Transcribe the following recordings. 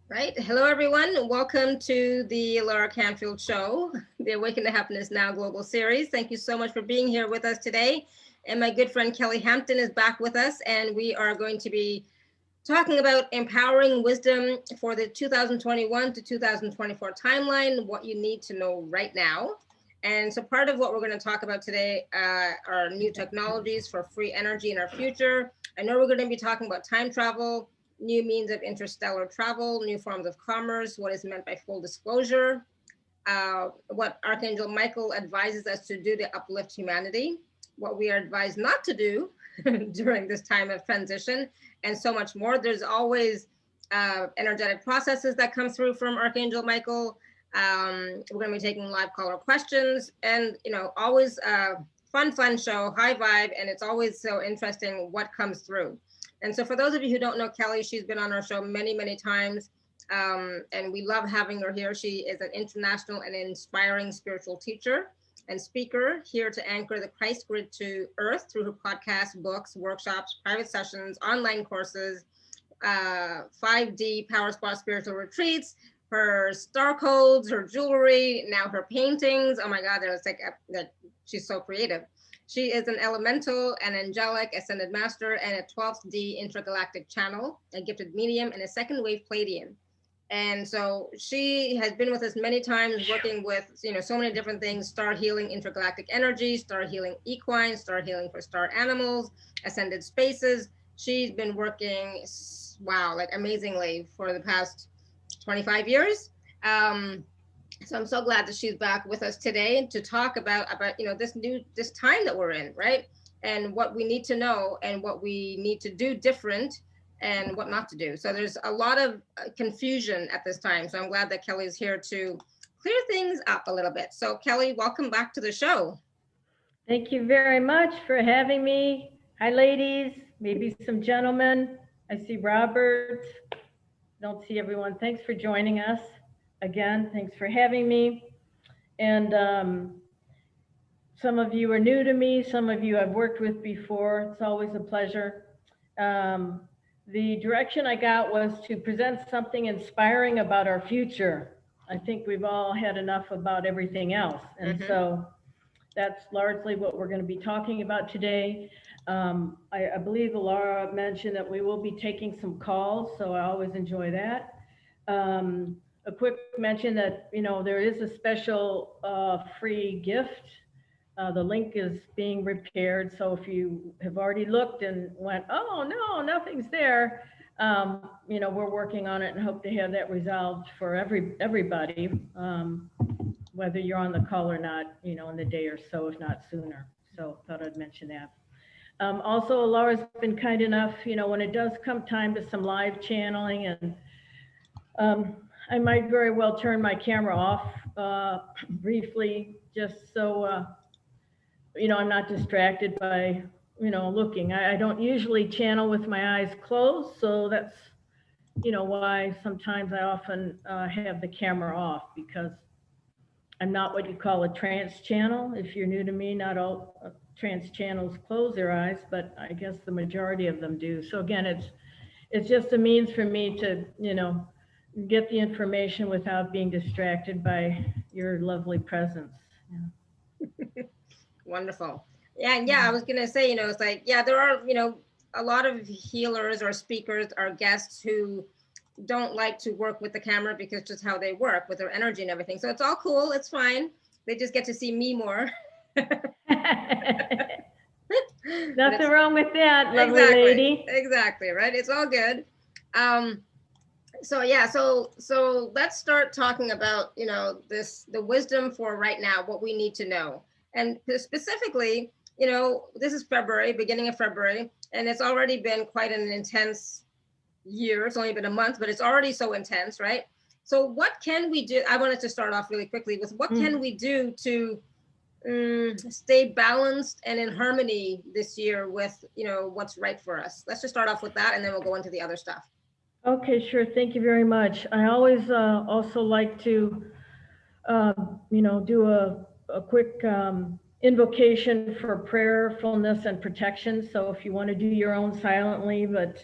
Right. Hello, everyone. Welcome to the Laura Canfield Show, the Awaken to Happiness Now Global Series. Thank you so much for being here with us today. And my good friend Kelly Hampton is back with us, and we are going to be talking about empowering wisdom for the 2021 to 2024 timeline, what you need to know right now. And so part of what we're going to talk about today are new technologies for free energy in our future. I know we're going to be talking about time travel, new means of interstellar travel, new forms of commerce, what is meant by full disclosure, what Archangel Michael advises us to do to uplift humanity, what we are advised not to do during this time of transition, and so much more. There's always energetic processes that come through from Archangel Michael. We're going to be taking live caller questions, and always fun show, high vibe, and it's always so interesting what comes through. And so for those of you who don't know Kelly, she's been on our show many times. And we love having her here. She is an international and inspiring spiritual teacher and speaker, here to anchor the Christ grid to earth through her podcasts, books, workshops, private sessions, online courses, 5D Power Spot spiritual retreats, her star codes, her jewelry, now her paintings. Oh my God, she's so creative. She is an elemental, an angelic, ascended master, and a 12th D intergalactic channel, a gifted medium, and a second wave Pleiadian. And so she has been with us many times, working with, so many different things: Star Healing Intergalactic Energy, Star Healing Equine, Star Healing for Star Animals, Ascended Spaces. She's been working, wow, like amazingly for the past 25 years. So I'm so glad that she's back with us today to talk about this time that we're in, right? And what we need to know and what we need to do different and what not to do. So there's a lot of confusion at this time. So I'm glad that Kelly's here to clear things up a little bit. So Kelly, welcome back to the show. Thank you very much for having me. Hi, ladies, maybe some gentlemen. I see Robert. Don't see everyone. Thanks for joining us. Again, thanks for having me. And some of you are new to me. Some of you I've worked with before. It's always a pleasure. The direction I got was to present something inspiring about our future. I think we've all had enough about everything else. And so that's largely what we're going to be talking about today. I believe Laura mentioned that we will be taking some calls, so I always enjoy that. A quick mention that, there is a special free gift. The link is being repaired, so if you have already looked and went, oh no, nothing's there, we're working on it and hope to have that resolved for everybody, whether you're on the call or not, in the day or so, if not sooner. So thought I'd mention that. Also, Laura's been kind enough, when it does come time to some live channeling, and I might very well turn my camera off briefly, just so, I'm not distracted by, looking. I don't usually channel with my eyes closed, so that's, why sometimes I often have the camera off, because I'm not what you call a trance channel. If you're new to me, not all trance channels close their eyes, but I guess the majority of them do. So again, it's just a means for me to, get the information without being distracted by your lovely presence. Yeah. Wonderful. Yeah. I was going to say, it's like, there are, a lot of healers or speakers or guests who don't like to work with the camera because just how they work with their energy and everything. So it's all cool. It's fine. They just get to see me more. Nothing wrong with that, lovely lady. Exactly. Right. It's all good. So let's start talking about, the wisdom for right now, what we need to know. And specifically, this is February, beginning of February, and it's already been quite an intense year. It's only been a month, but it's already so intense, right? So what can we do? I wanted to start off really quickly with what can we do to stay balanced and in harmony this year with, what's right for us. Let's just start off with that, and then we'll go into the other stuff. Okay, sure. Thank you very much. I always also like to, do a quick invocation for prayer, fullness, and protection. So if you want to do your own silently, but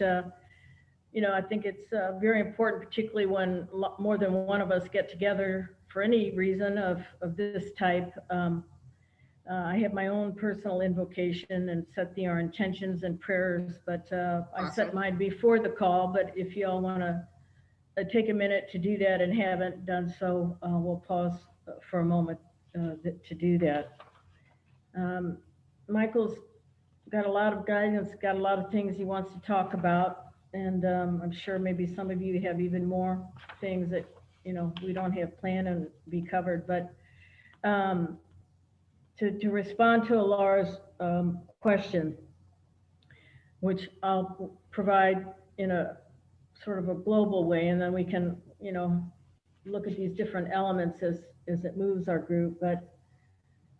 I think it's very important, particularly when more than one of us get together for any reason of this type. I have my own personal invocation and set our intentions and prayers, but I set Awesome. mine before the call. But if you all want to take a minute to do that and haven't done so, we'll pause for a moment to do that. Michael's got a lot of guidance, got a lot of things he wants to talk about, and I'm sure maybe some of you have even more things that we don't have planned and be covered. But to respond to Laura's question, which I'll provide in a sort of a global way, and then we can look at these different elements as it moves our group. But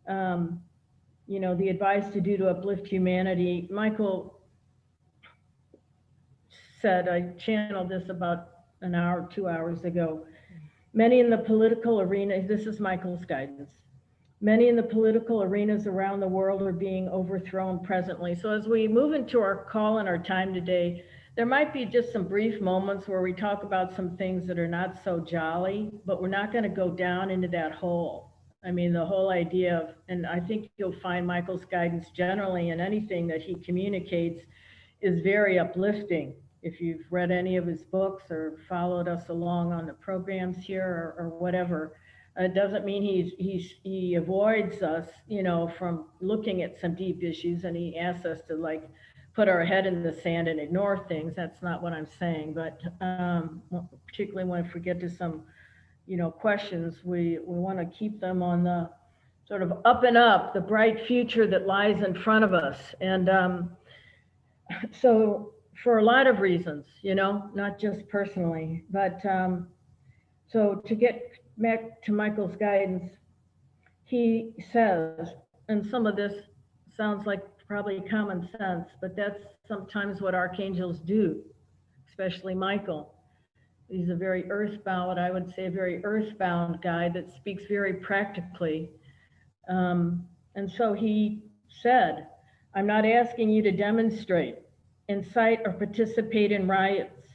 the advice to do to uplift humanity, Michael said, I channeled this about an hour, 2 hours ago. Many in the political arena, this is Michael's guidance. Many in the political arenas around the world are being overthrown presently. So as we move into our call and our time today, there might be just some brief moments where we talk about some things that are not so jolly, but we're not going to go down into that hole. I mean, the whole idea of, and I think you'll find Michael's guidance generally in anything that he communicates is very uplifting. If you've read any of his books or followed us along on the programs here or whatever, it doesn't mean he avoids us, from looking at some deep issues, and he asks us to like put our head in the sand and ignore things. That's not what I'm saying, but particularly when if we get to some questions, we want to keep them on the sort of up and up, the bright future that lies in front of us. And so for a lot of reasons, not just personally, but so to get back to Michael's guidance, he says, and some of this sounds like probably common sense, but that's sometimes what archangels do, especially Michael. He's a very earthbound, I would say a very earthbound guy that speaks very practically. And so he said, I'm not asking you to demonstrate, incite, or participate in riots,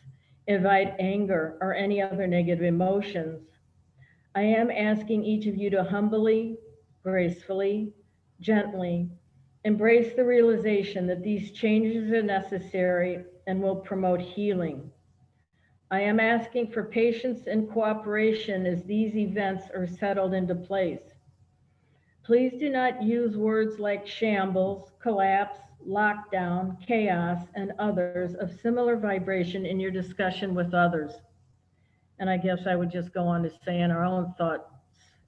invite anger, or any other negative emotions. I am asking each of you to humbly, gracefully, gently embrace the realization that these changes are necessary and will promote healing. I am asking for patience and cooperation as these events are settled into place. Please do not use words like shambles, collapse, lockdown, chaos, and others of similar vibration in your discussion with others. And I guess I would just go on to say in our own thoughts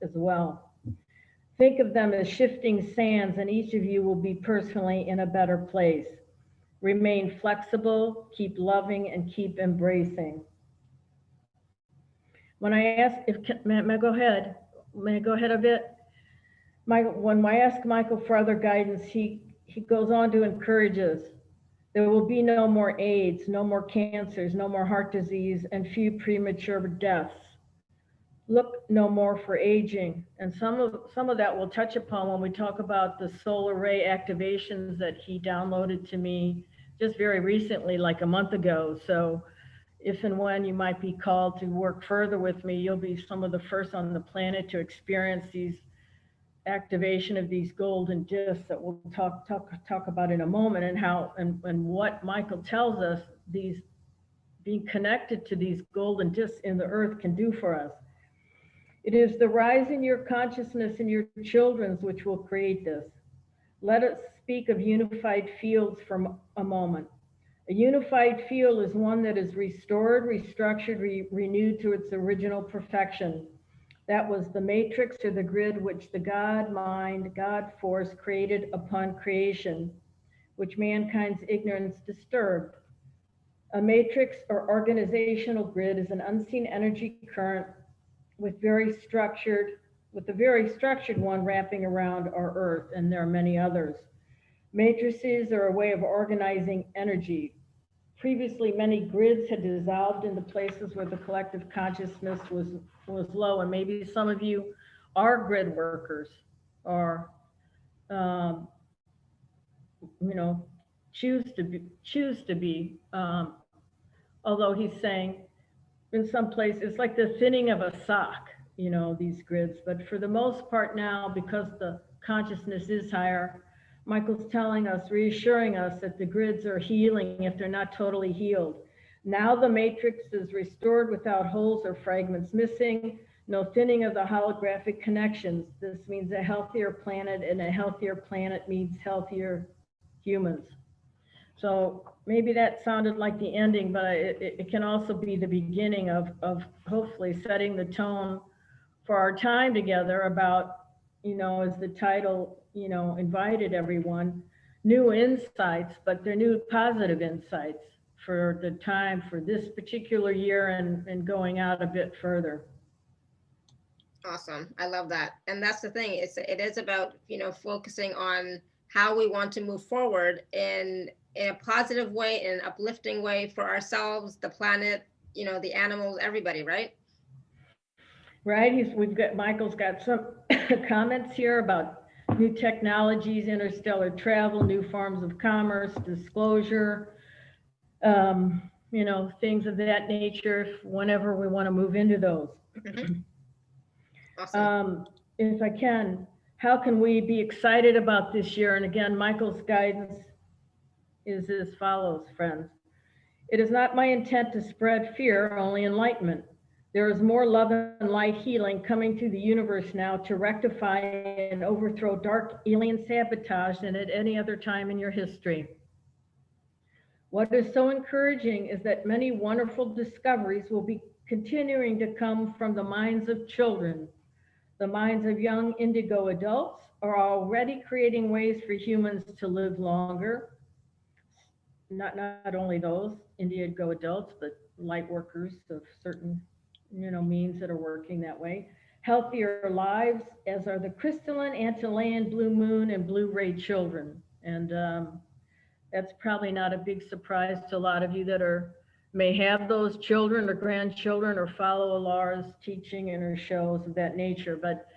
as well. Think of them as shifting sands, and each of you will be personally in a better place. Remain flexible, keep loving, and keep embracing. When I ask, may I go ahead? May I go ahead a bit? When I ask Michael for other guidance, he goes on to encourage us. There will be no more AIDS, no more cancers, no more heart disease, and few premature deaths. Look no more for aging. And some of that we'll touch upon when we talk about the solar ray activations that he downloaded to me just very recently, like a month ago. So if and when you might be called to work further with me, you'll be some of the first on the planet to experience these activation of these golden discs that we'll talk about in a moment, and how and what Michael tells us these being connected to these golden discs in the earth can do for us. It is the rise in your consciousness and your children's which will create this. Let us speak of unified fields for a moment. A unified field is one that is restored, restructured, renewed to its original perfection. That was the matrix or the grid which the God mind, God force created upon creation, which mankind's ignorance disturbed. A matrix or organizational grid is an unseen energy current with a very structured one wrapping around our earth, and there are many others. Matrices are a way of organizing energy. Previously, many grids had dissolved into places where the collective consciousness was low, and maybe some of you are grid workers, or choose to be although he's saying in some places it's like the thinning of a sock, these grids. But for the most part now, because the consciousness is higher, Michael's telling us, reassuring us that the grids are healing if they're not totally healed. Now the matrix is restored without holes or fragments missing, no thinning of the holographic connections. This means a healthier planet, and a healthier planet means healthier humans. So maybe that sounded like the ending, but it can also be the beginning of hopefully setting the tone for our time together about, as the title, invited everyone, new insights, but they're new positive insights for the time for this particular year and going out a bit further. Awesome. I love that. And that's the thing. It is about, focusing on how we want to move forward in a positive way, in an uplifting way for ourselves, the planet, the animals, everybody, right? Right. Michael's got some comments here about new technologies, interstellar travel, new forms of commerce, disclosure, things of that nature, whenever we want to move into those. Mm-hmm. Awesome. If I can, how can we be excited about this year? And again, Michael's guidance is as follows, friends. It is not my intent to spread fear, only enlightenment. There is more love and light healing coming to the universe now to rectify and overthrow dark alien sabotage than at any other time in your history. What is so encouraging is that many wonderful discoveries will be continuing to come from the minds of children. The minds of young indigo adults are already creating ways for humans to live longer. Not only those indigo adults, but light workers of certain means that are working that way. Healthier lives, as are the crystalline, Antillean, blue moon, and blue ray children. And that's probably not a big surprise to a lot of you that may have those children or grandchildren or follow Alara's teaching and her shows of that nature. But,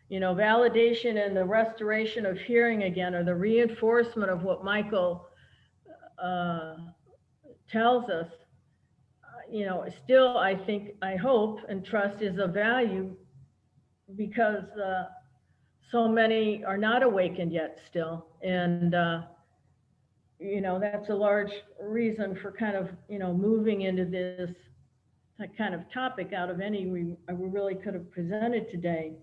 validation and the restoration of hearing again, or the reinforcement of what Michael tells us, still, I hope and trust is of value, because so many are not awakened yet still. And, that's a large reason for kind of, moving into this kind of topic out of any we really could have presented today.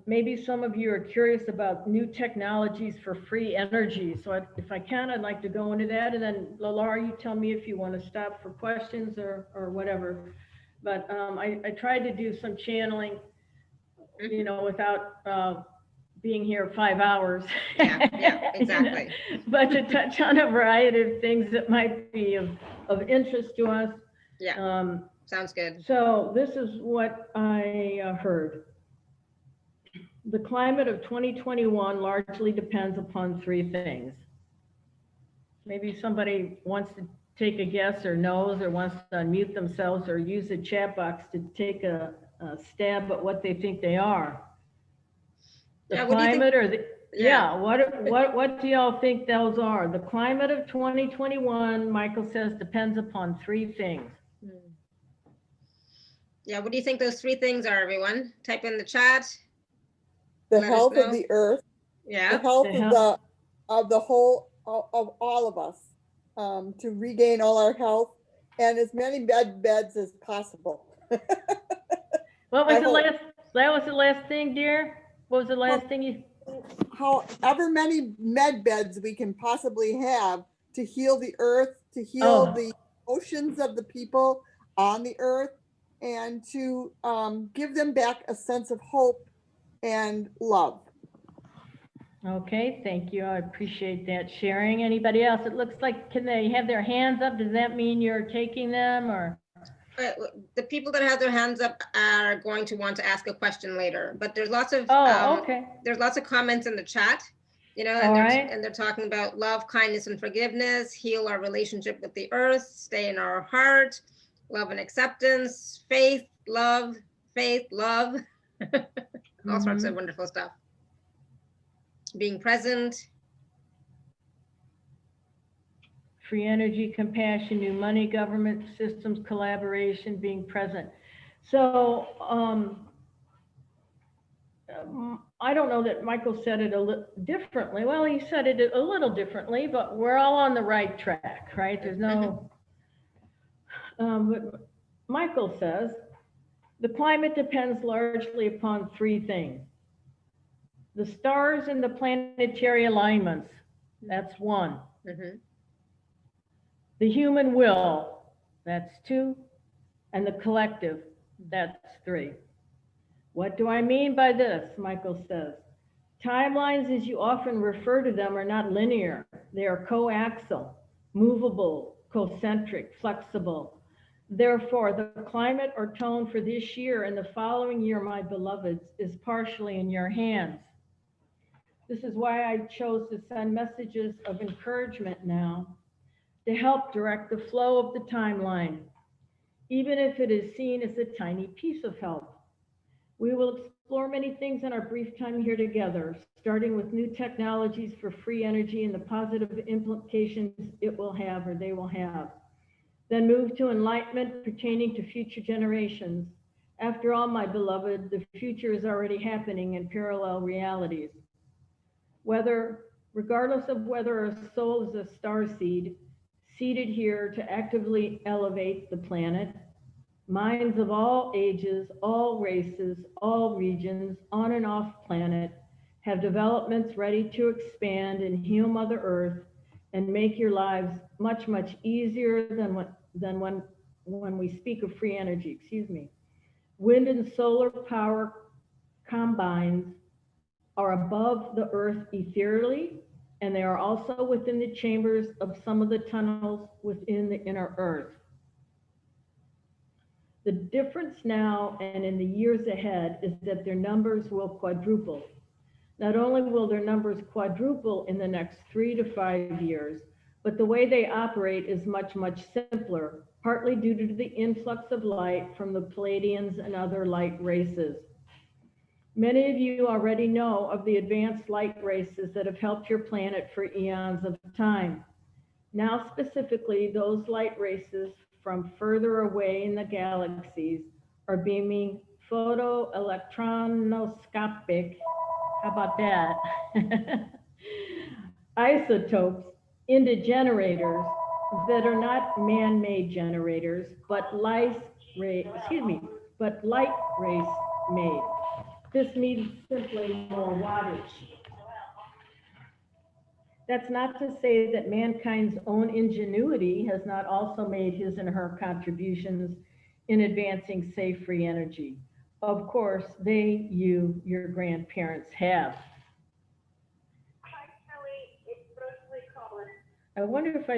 Maybe some of you are curious about new technologies for free energy. So if I can, I'd like to go into that. And then Lalara, you tell me if you want to stop for questions or whatever. But I tried to do some channeling, without being here 5 hours. Yeah, exactly. But to touch on a variety of things that might be of interest to us. Yeah, sounds good. So this is what I heard. The climate of 2021 largely depends upon 3 things. Maybe somebody wants to take a guess or knows or wants to unmute themselves or use the chat box to take a stab at what they think they are. The climate or the, what do y'all think those are? The climate of 2021, Michael says, depends upon 3 things. Yeah, what do you think those 3 things are, everyone? Type in the chat. The health of the earth, yeah, the health of the whole of all of us, to regain all our health and as many beds as possible. What was the last? That was the last thing, dear. What was the last thing you? However many med beds we can possibly have to heal the earth, to heal the oceans of the people on the earth, and to give them back a sense of hope and love. Okay, thank you. I appreciate that sharing. Anybody else? It looks like, can they have their hands up? Does that mean you're taking them, or? The people that have their hands up are going to want to ask a question later, but there's lots of there's lots of comments in the chat, and they're talking about love, kindness, and forgiveness, heal our relationship with the earth, stay in our heart, love and acceptance, faith, love, all sorts of wonderful stuff. Being present. free energy, compassion, new money, government systems, collaboration, being present. So I don't know that Michael said it a little differently. Well, he said it a little differently, but we're all on the right track, right? There's no, but Michael says, the climate depends largely upon three things. The stars and the planetary alignments, that's one. The human will, that's two. And the collective, that's three. What do I mean by this? Michael says, timelines, as you often refer to them, are not linear. They are coaxial, movable, concentric, flexible. Therefore, the climate or tone for this year and the following year, my beloveds, is partially in your hands. This is why I chose to send messages of encouragement now to help direct the flow of the timeline, even if it is seen as a tiny piece of help. We will explore many things in our brief time here together, starting with new technologies for free energy and the positive implications it will have or they will have. Then move to enlightenment pertaining to future generations. After all, my beloved, the future is already happening in parallel realities. Regardless of whether a soul is a starseed, seated here to actively elevate the planet, minds of all ages, all races, all regions, on and off planet, have developments ready to expand and heal Mother Earth and make your lives much, much easier than when we speak of free energy, Wind and solar power combines are above the Earth ethereally, and they are also within the chambers of some of the tunnels within the inner Earth. The difference now and in the years ahead is that their numbers will quadruple. Not only will their numbers quadruple in the next 3 to 5 years, but the way they operate is much, much simpler, partly due to the influx of light from the Pleiadians and other light races. Many of you already know of the advanced light races that have helped your planet for eons of time. Now specifically, those light races from further away in the galaxies are beaming photoelectronoscopic, how about that, isotopes into generators that are not man-made generators, but light race made. This means simply more wattage. That's not to say that mankind's own ingenuity has not also made his and her contributions in advancing safe free energy. Of course, they, you, your grandparents have. Hi, Kelly. It's Rosalie Collins. I wonder if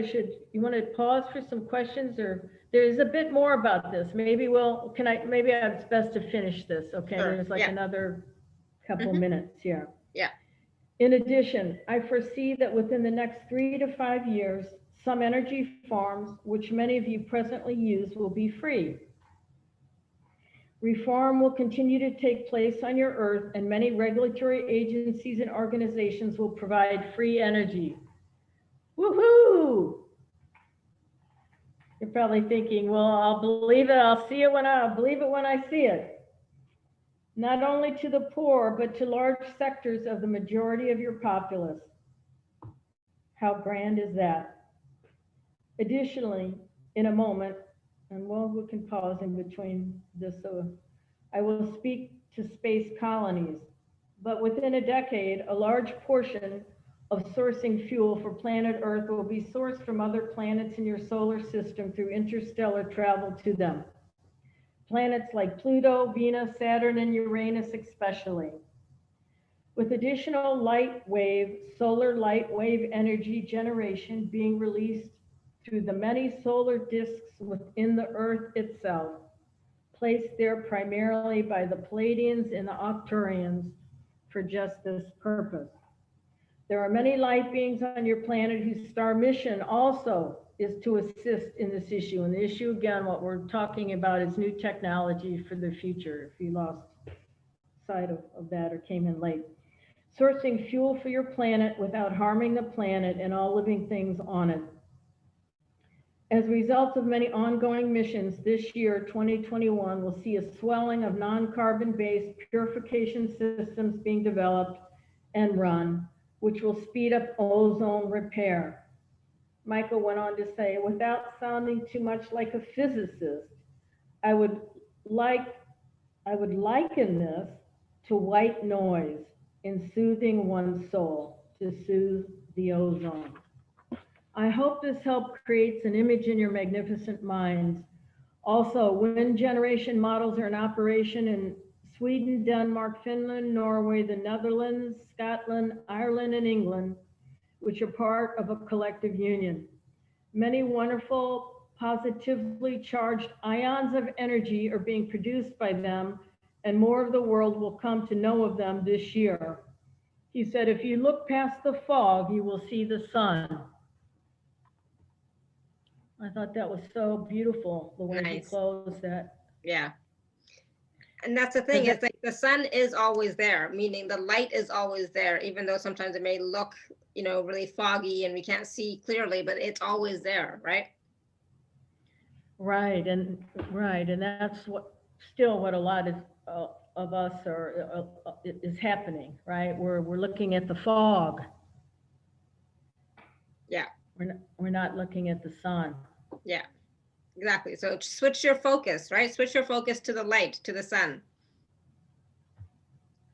you want to pause for some questions, or there's a bit more about this. Maybe it's best to finish this, okay? Sure. There's like another couple minutes here. Yeah. In addition, I foresee that within the next 3 to 5 years, some energy forms, which many of you presently use, will be free. Reform will continue to take place on your Earth, and many regulatory agencies and organizations will provide free energy. Woohoo! You're probably thinking, well, I'll believe it, I'll believe it when I see it. Not only to the poor, but to large sectors of the majority of your populace. How grand is that? Additionally, in a moment, and we can pause in between this, so I will speak to space colonies, but within a decade, a large portion of sourcing fuel for planet Earth will be sourced from other planets in your solar system through interstellar travel to them. Planets like Pluto, Venus, Saturn, and Uranus especially. With additional solar light wave energy generation being released through the many solar disks within the Earth itself, placed there primarily by the Pleiadians and the Arcturians for just this purpose. There are many light beings on your planet whose star mission also is to assist in this issue. And the issue, again, what we're talking about is new technology for the future, if you lost sight of that or came in late. Sourcing fuel for your planet without harming the planet and all living things on it. As a result of many ongoing missions, this year, 2021, will see a swelling of non-carbon-based purification systems being developed and run, which will speed up ozone repair. Michael went on to say, without sounding too much like a physicist, I would liken this to white noise in soothing one's soul to soothe the ozone. I hope this help creates an image in your magnificent minds. Also, wind generation models are in operation in Sweden, Denmark, Finland, Norway, the Netherlands, Scotland, Ireland, and England, which are part of a collective union. Many wonderful, positively charged ions of energy are being produced by them, and more of the world will come to know of them this year. He said, if you look past the fog, you will see the sun. I thought that was so beautiful, the way he closed that. Yeah. And that's the thing, it's like the sun is always there, meaning the light is always there, even though sometimes it may look, you know, really foggy and we can't see clearly, but it's always there, right? Right, and that's what a lot of us is happening, right? We're looking at the fog. Yeah. We're not looking at the sun. Yeah, exactly. So switch your focus, right? Switch your focus to the light, to the sun.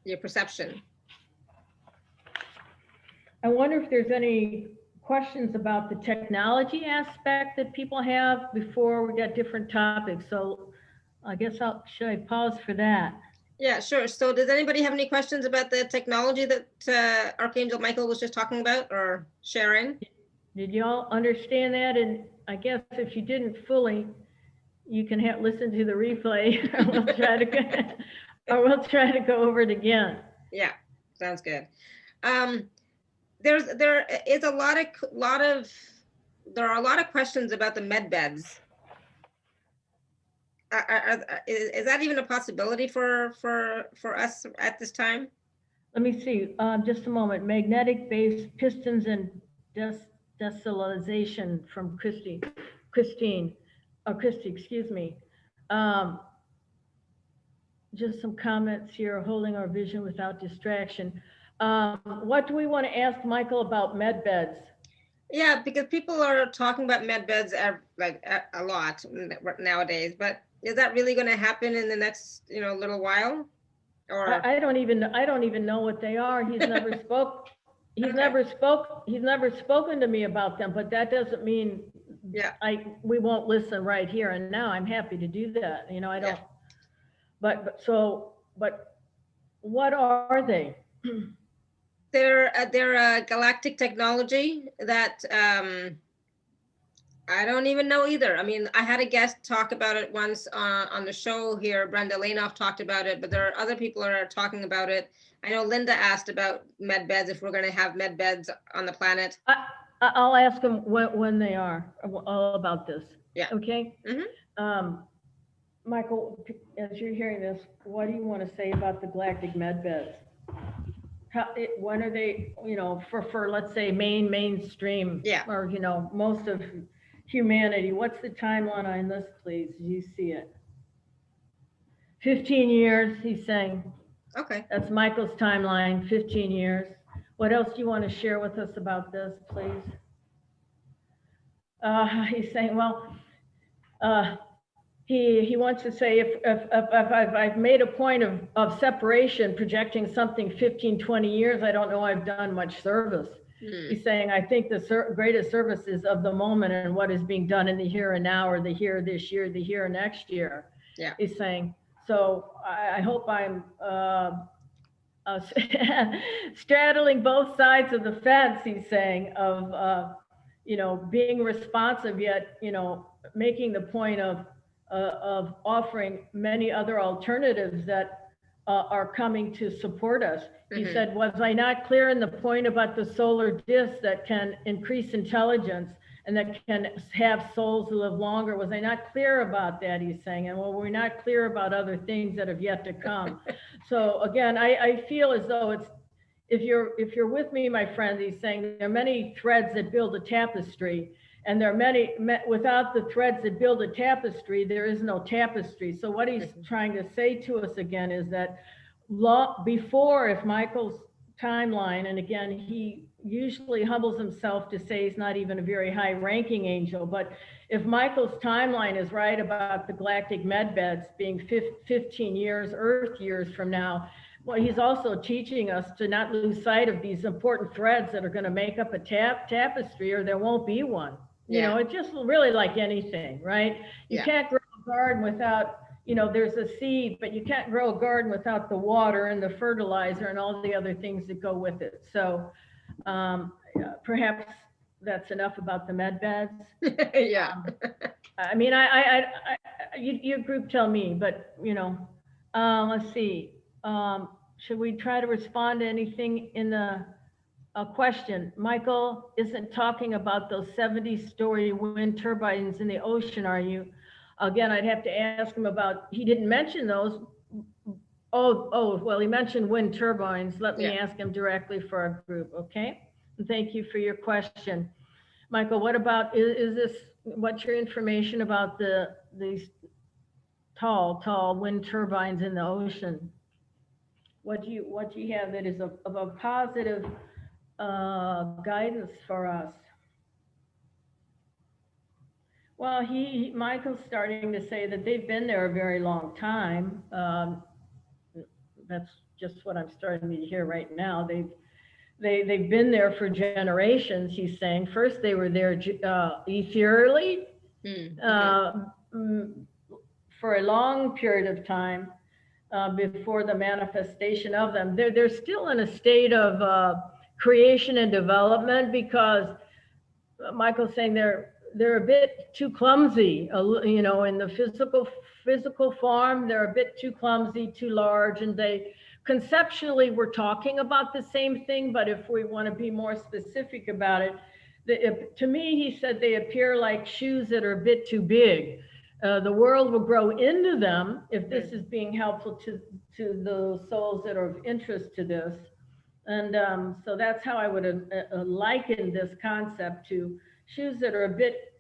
Your perception. I wonder if there's any questions about the technology aspect that people have before we get different topics. So I guess should I pause for that? Yeah, sure. So does anybody have any questions about the technology that Archangel Michael was just talking about or sharing? Did y'all understand that? And I guess if you didn't fully, you can listen to the replay. We'll try to go over it again. Yeah, sounds good. There are a lot of questions about the med beds. Is that even a possibility for us at this time? Let me see. Just a moment. Magnetic-based pistons and desalinization from Christy, excuse me. Just some comments here, holding our vision without distraction. What do we want to ask Michael about med beds? Yeah, because people are talking about med beds a lot nowadays, but is that really going to happen in the next, little while? Or I don't even know what they are. He's never spoke. He's never spoken to me about them, but that doesn't mean we won't listen right here and now. I'm happy to do that. I don't. Yeah. But what are they? They're a galactic technology that I don't even know either. I mean, I had a guest talk about it once on the show here. Brenda Lanoff talked about it, but there are other people that are talking about it. I know Linda asked about med beds, if we're going to have med beds on the planet. I'll ask them when they are, all about this. Yeah. Okay. Mm-hmm. Michael, as you're hearing this, what do you want to say about the galactic med beds? When are they, for let's say mainstream, or most of humanity? What's the timeline on this, please? Do you see it? 15 years, he's saying. Okay. That's Michael's timeline, 15 years. What else do you want to share with us about this, please? He's saying, well, he wants to say, if I've made a point of separation, projecting something 15, 20 years, I don't know I've done much service. He's saying, I think the greatest service is of the moment and what is being done in the here and now, or the here this year, the here next year. Yeah. He's saying, so I hope I'm straddling both sides of the fence, he's saying, of, being responsive, yet, making the point of offering many other alternatives that are coming to support us. Mm-hmm. He said, was I not clear in the point about the solar disk that can increase intelligence and that can have souls who live longer? Was I not clear about that? He's saying, and well, we're not clear about other things that have yet to come. So again, I feel as though it's, if you're with me, my friend, he's saying there are many threads that build a tapestry, And there are many, without the threads that build a tapestry, there is no tapestry. So what he's trying to say to us again is that before, if Michael's timeline, and again, he usually humbles himself to say he's not even a very high ranking angel, but if Michael's timeline is right about the galactic medbeds being 15 years, Earth years from now, well, he's also teaching us to not lose sight of these important threads that are going to make up a tapestry, or there won't be one. You know, it's just really like anything, right? You can't grow a garden without, you know, there's a seed, but you can't grow a garden without the water and the fertilizer and all the other things that go with it. So perhaps that's enough about the med beds. I mean, your group tell me, but you know, let's see. Should we try to respond to anything in the question? Michael isn't talking about those 70-story wind turbines in the ocean, are you? Again, I'd have to ask him about, he didn't mention those. Well, he mentioned wind turbines. Let me ask him directly for our group, okay? And thank you for your question. Michael, what about, what's your information about these tall wind turbines in the ocean? What do you have that is of a positive guidance for us? Well, Michael's starting to say that they've been there a very long time. That's just what I'm starting to hear right now. They've been there for generations. He's saying first they were there ethereally for a long period of time before the manifestation of them. They're still in a state of creation and development, because Michael's saying they're a bit too clumsy, you know, in the physical form. They're a bit too clumsy, too large, and conceptually we're talking about the same thing, but if we want to be more specific about it, to me, he said they appear like shoes that are a bit too big. The world will grow into them if this is being helpful to the souls that are of interest to this. And so that's how I would liken this concept to shoes that are a bit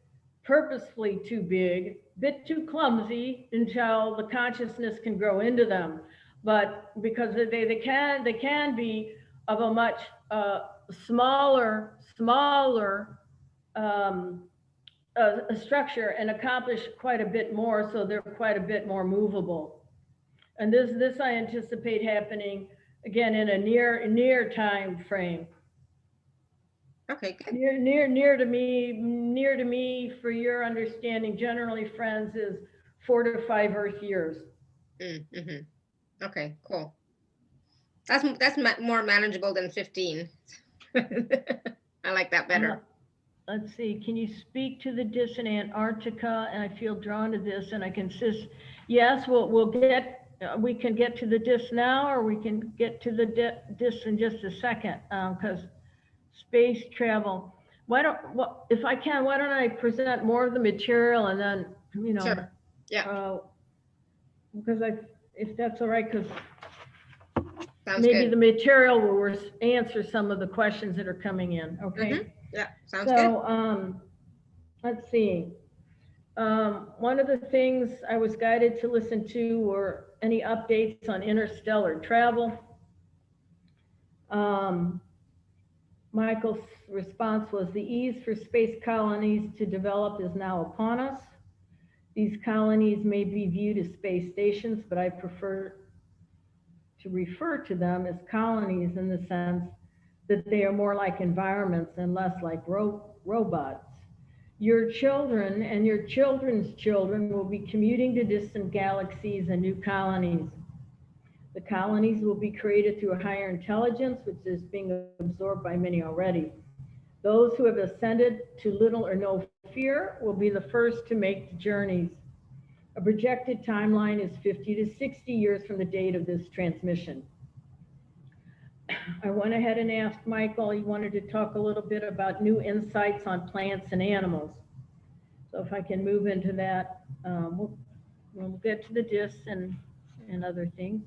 purposefully too big, bit too clumsy until the consciousness can grow into them. But because they can be of a much smaller a structure and accomplish quite a bit more, so they're quite a bit more movable. And this I anticipate happening again in a near time frame. Okay, good. Near to me, for your understanding, generally, friends, is 4 to 5 Earth years. Okay, cool. That's more manageable than 15. I like that better. Let's see. Can you speak to the DIS in Antarctica? And I feel drawn to this, and I can insist. Yes, we can get to the DIS now, or we can get to the DIS in just a second, because space travel. If I can, why don't I present more of the material, and then, you know, sure. Yeah. Because if that's all right, because sounds maybe good. the material will answer some of the questions that are coming in. Okay. Yeah, sounds good. So let's see. One of the things I was guided to listen to were any updates on interstellar travel. Michael's response was, the ease for space colonies to develop is now upon us. These colonies may be viewed as space stations, but I prefer to refer to them as colonies in the sense that they are more like environments and less like robots. Your children and your children's children will be commuting to distant galaxies and new colonies. The colonies will be created through a higher intelligence, which is being absorbed by many already. Those who have ascended to little or no fear will be the first to make the journeys. A projected timeline is 50 to 60 years from the date of this transmission. I went ahead and asked Michael, he wanted to talk a little bit about new insights on plants and animals. So if I can move into that, we'll get to the DIS and other things.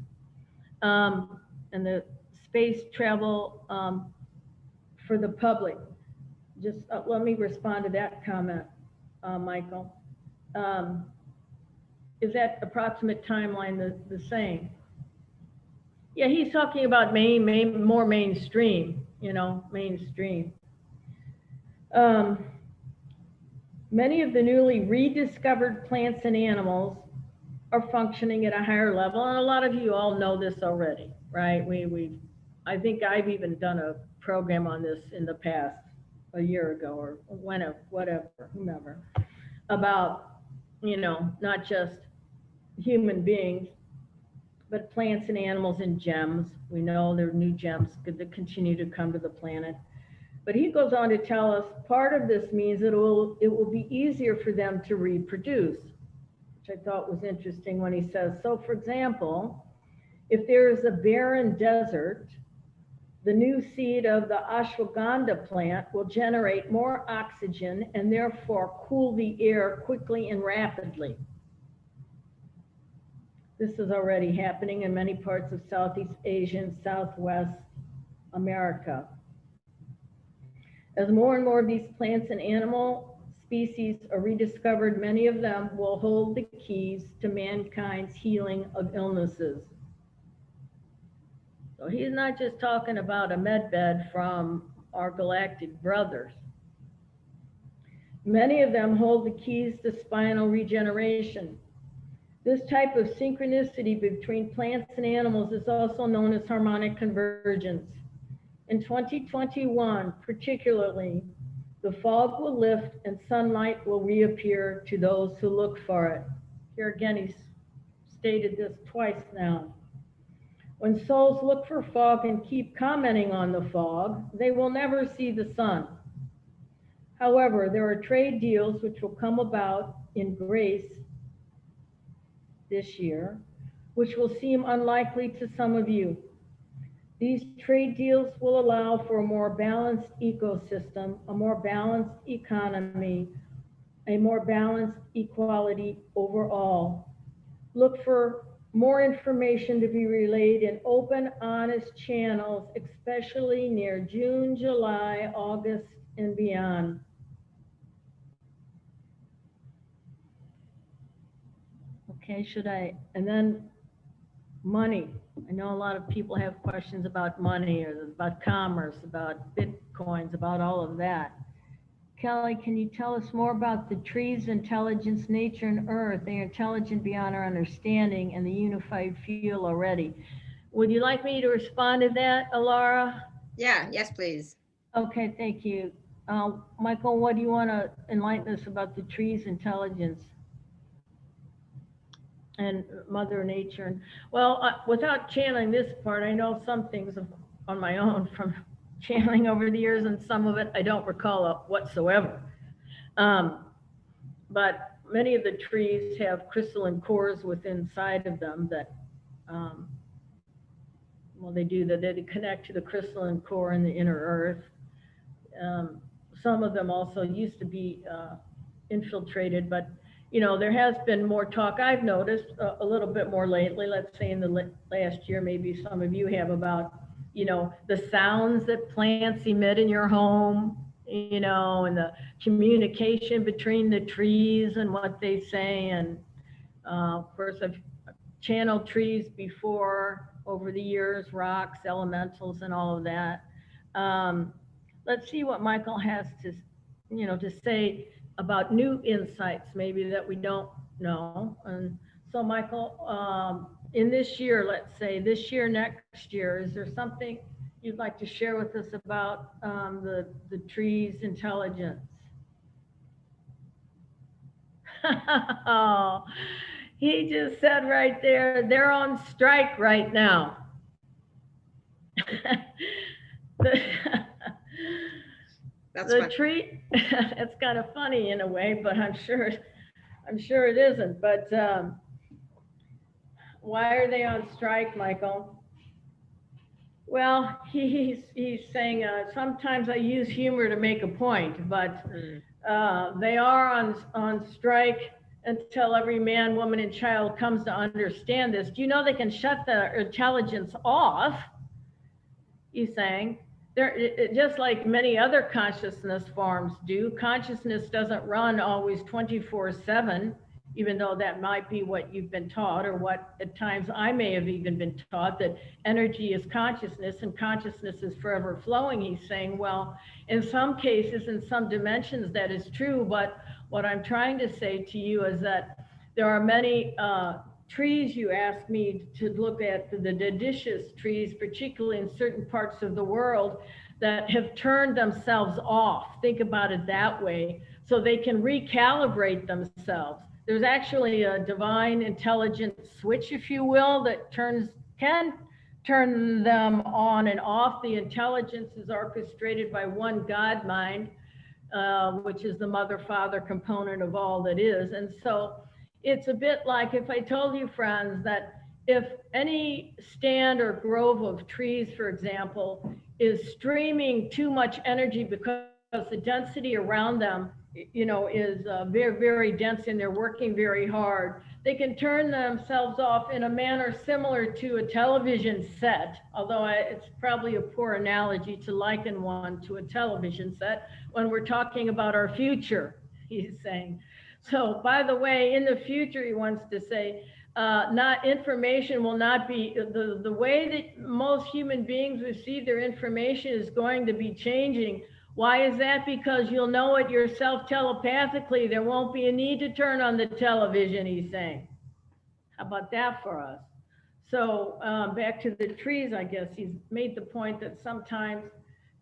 And the space travel for the public. just let me respond to that comment, Michael. Is that approximate timeline the same? Yeah, he's talking about more mainstream, you know, mainstream. Many of the newly rediscovered plants and animals are functioning at a higher level, and a lot of you all know this already, right? I think I've even done a program on this in the past, a year ago or whatever, whomever, about, you know, not just human beings, but plants and animals and gems. We know there are new gems that continue to come to the planet. But he goes on to tell us part of this means that it will be easier for them to reproduce, which I thought was interesting when he says, so for example, if there is a barren desert, the new seed of the ashwagandha plant will generate more oxygen and therefore cool the air quickly and rapidly. This is already happening in many parts of Southeast Asia and Southwest America. As more and more of these plants and animal species are rediscovered, many of them will hold the keys to mankind's healing of illnesses. So he's not just talking about a medbed from our galactic brothers. Many of them hold the keys to spinal regeneration. This type of synchronicity between plants and animals is also known as harmonic convergence. In 2021, particularly, the fog will lift and sunlight will reappear to those who look for it. Here again, he's stated this twice now. When souls look for fog and keep commenting on the fog, they will never see the sun. However, there are trade deals which will come about in grace this year, which will seem unlikely to some of you. These trade deals will allow for a more balanced ecosystem, a more balanced economy, a more balanced equality overall. Look for more information to be relayed in open, honest channels, especially near June, July, August, and beyond. Okay, and then money. I know a lot of people have questions about money or about commerce, about bitcoins, about all of that. Kelly, can you tell us more about the trees, intelligence, nature, and earth? They are intelligent beyond our understanding and the unified field already. Would you like me to respond to that, Alara? Yeah, yes, please. Okay, thank you. Michael, what do you want to enlighten us about the trees, intelligence, and Mother Nature? Well, without channeling this part, I know some things on my own from channeling over the years, and some of it I don't recall whatsoever. But many of the trees have crystalline cores within inside of them that, well, they do that. They connect to the crystalline core in the inner earth. Some of them also used to be infiltrated, but you know, there has been more talk, I've noticed a little bit more lately, let's say in the last year, maybe some of you have, about, you know, the sounds that plants emit in your home, you know, and the communication between the trees and what they say. And of course, I've channeled trees before over the years, rocks, elementals, and all of that. Let's see what Michael has to, you know, to say about new insights maybe that we don't know. And so Michael, in this year, let's say this year, next year, is there something you'd like to share with us about the trees' intelligence? Oh, he just said right there, they're on strike right now. That's the funny. tree, it's kind of funny in a way, but I'm sure it isn't. But why are they on strike, Michael? Well, he's saying sometimes I use humor to make a point, but they are on strike until every man, woman, and child comes to understand this. Do you know they can shut the intelligence off? He's saying just like many other consciousness forms do, consciousness doesn't run always 24/7, even though that might be what you've been taught, or what at times I may have even been taught, that energy is consciousness and consciousness is forever flowing. He's saying, well, in some cases, in some dimensions, that is true. But what I'm trying to say to you is that there are many trees you asked me to look at, the deciduous trees, particularly in certain parts of the world, that have turned themselves off. Think about it that way, so they can recalibrate themselves. There's actually a divine intelligent switch, if you will, that can turn them on and off. The intelligence is orchestrated by one God mind, which is the mother father component of all that is. And so it's a bit like if I told you, friends, that if any stand or grove of trees, for example, is streaming too much energy because the density around them, is very, very dense, and they're working very hard, they can turn themselves off in a manner similar to a television set, although it's probably a poor analogy to liken one to a television set when we're talking about our future, he's saying. So, by the way, in the future, he wants to say, information will not be, the way that most human beings receive their information is going to be changing. Why is that? Because you'll know it yourself telepathically. There won't be a need to turn on the television, he's saying. How about that for us? So back to the trees, I guess he's made the point that sometimes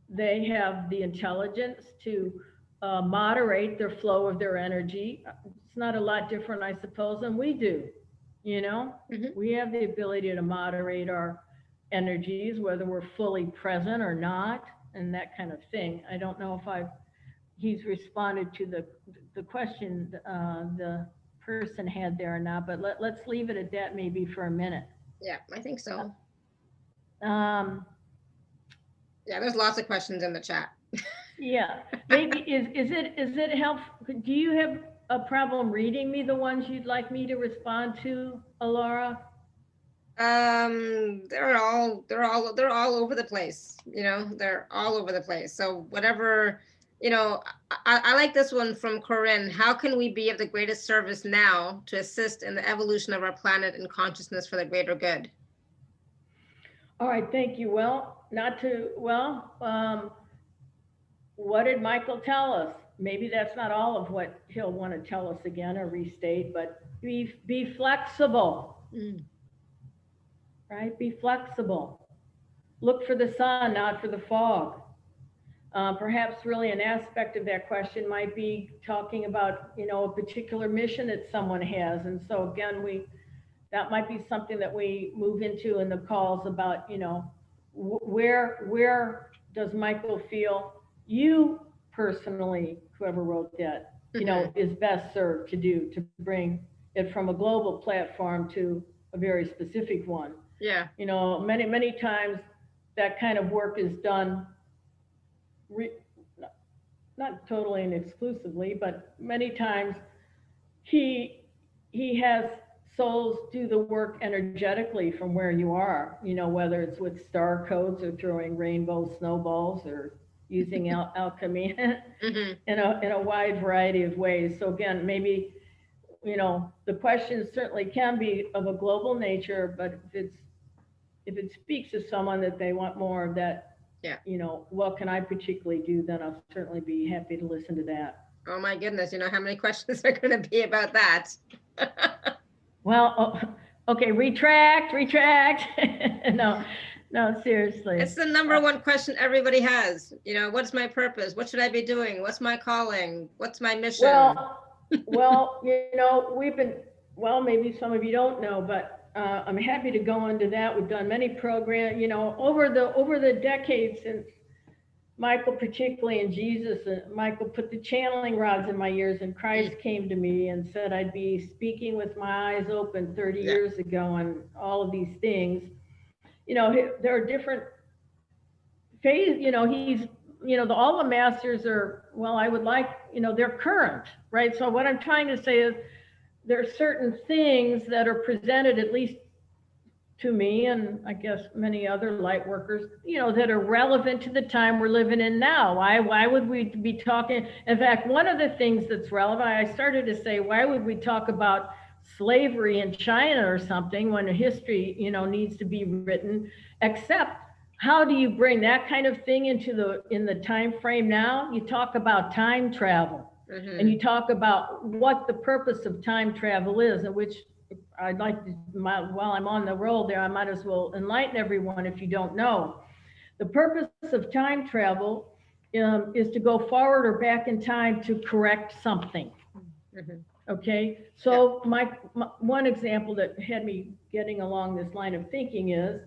they have the intelligence to moderate their flow of their energy. It's not a lot different, I suppose, than we do. We have the ability to moderate our energies, whether we're fully present or not, and that kind of thing. I don't know if he's responded to the question the person had there or not, but let's leave it at that maybe for a minute. Yeah, I think so. Yeah, there's lots of questions in the chat. Yeah, maybe is it helpful? Do you have a problem reading me the ones you'd like me to respond to, Alara? They're all over the place. They're all over the place. So whatever, I like this one from Corinne. How can we be of the greatest service now to assist in the evolution of our planet and consciousness for the greater good? All right, thank you. Well, what did Michael tell us? Maybe that's not all of what he'll want to tell us again or restate, but be flexible. Right? Be flexible. Look for the sun, not for the fog. Perhaps really an aspect of that question might be talking about, a particular mission that someone has. And so again, that might be something that we move into in the calls about, where does Michael feel you personally, whoever wrote that, is best served to bring it from a global platform to a very specific one. Yeah. Many times that kind of work is done, not totally and exclusively, but many times he has souls do the work energetically from where you are, whether it's with star codes or throwing rainbow snowballs or using alchemy in a wide variety of ways. So again, maybe, the questions certainly can be of a global nature, but if it speaks to someone that they want more of that, what can I particularly do, then I'll certainly be happy to listen to that. Oh my goodness, how many questions are going to be about that? Well, okay, retract. No, seriously. It's the number one question everybody has. What's my purpose? What should I be doing? What's my calling? What's my mission? Well, maybe some of you don't know, but I'm happy to go into that. We've done many programs, over the decades since Michael, particularly in Jesus, Michael put the channeling rods in my ears, and Christ came to me and said I'd be speaking with my eyes open 30 years ago and all of these things. There are different phases, all the masters are, I would like, they're current, right? So what I'm trying to say is there are certain things that are presented, at least to me, and I guess many other light workers, you know, that are relevant to the time we're living in now. Why would we be talking? In fact, one of the things that's relevant, I started to say, why would we talk about slavery in China or something when history, you know, needs to be written? Except, how do you bring that kind of thing into the time frame now? You talk about time travel, and you talk about what the purpose of time travel is, and which I'd like to, while I'm on the roll there, I might as well enlighten everyone if you don't know. The purpose of time travel is to go forward or back in time to correct something. Okay, so my one example that had me getting along this line of thinking is,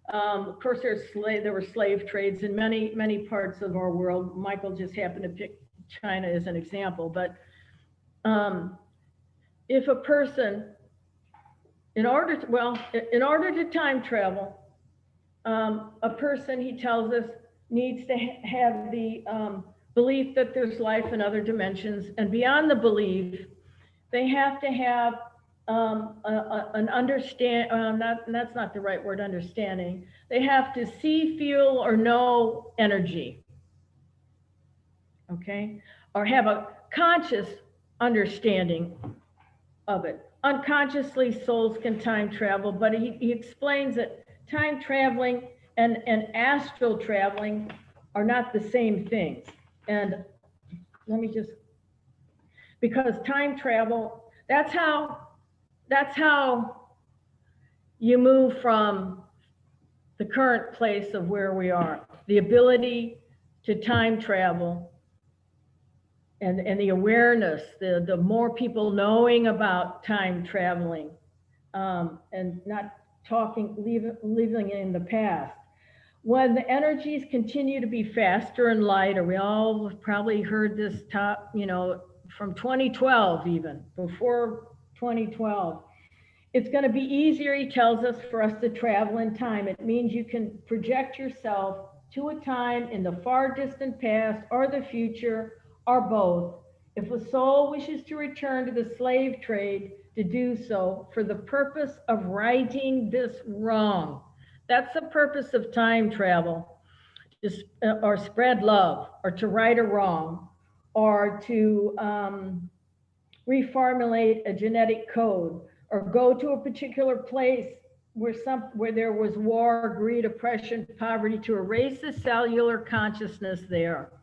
of course, there were slave trades in many parts of our world. Michael just happened to pick China as an example, but if a person, in order to time travel, a person, he tells us, needs to have the belief that there's life in other dimensions, and beyond the belief, they have to have an understand. That's not the right word. Understanding. They have to see, feel, or know energy. Okay, or have a conscious understanding of it. Unconsciously, souls can time travel, but he explains that time traveling and astral traveling are not the same things. And let me just, because time travel, that's how you move from the current place of where we are. The ability to time travel and the awareness, the more people knowing about time traveling, and not leaving it in the past. When the energies continue to be faster and lighter, we all probably heard this from 2012, even before 2012. It's going to be easier, he tells us, for us to travel in time. It means you can project yourself to a time in the far distant past or the future, or both. If a soul wishes to return to the slave trade, to do so for the purpose of righting this wrong. That's the purpose of time travel, or spread love, or to right a wrong, or to reformulate a genetic code, or go to a particular place where there was war, greed, oppression, poverty, to erase the cellular consciousness there.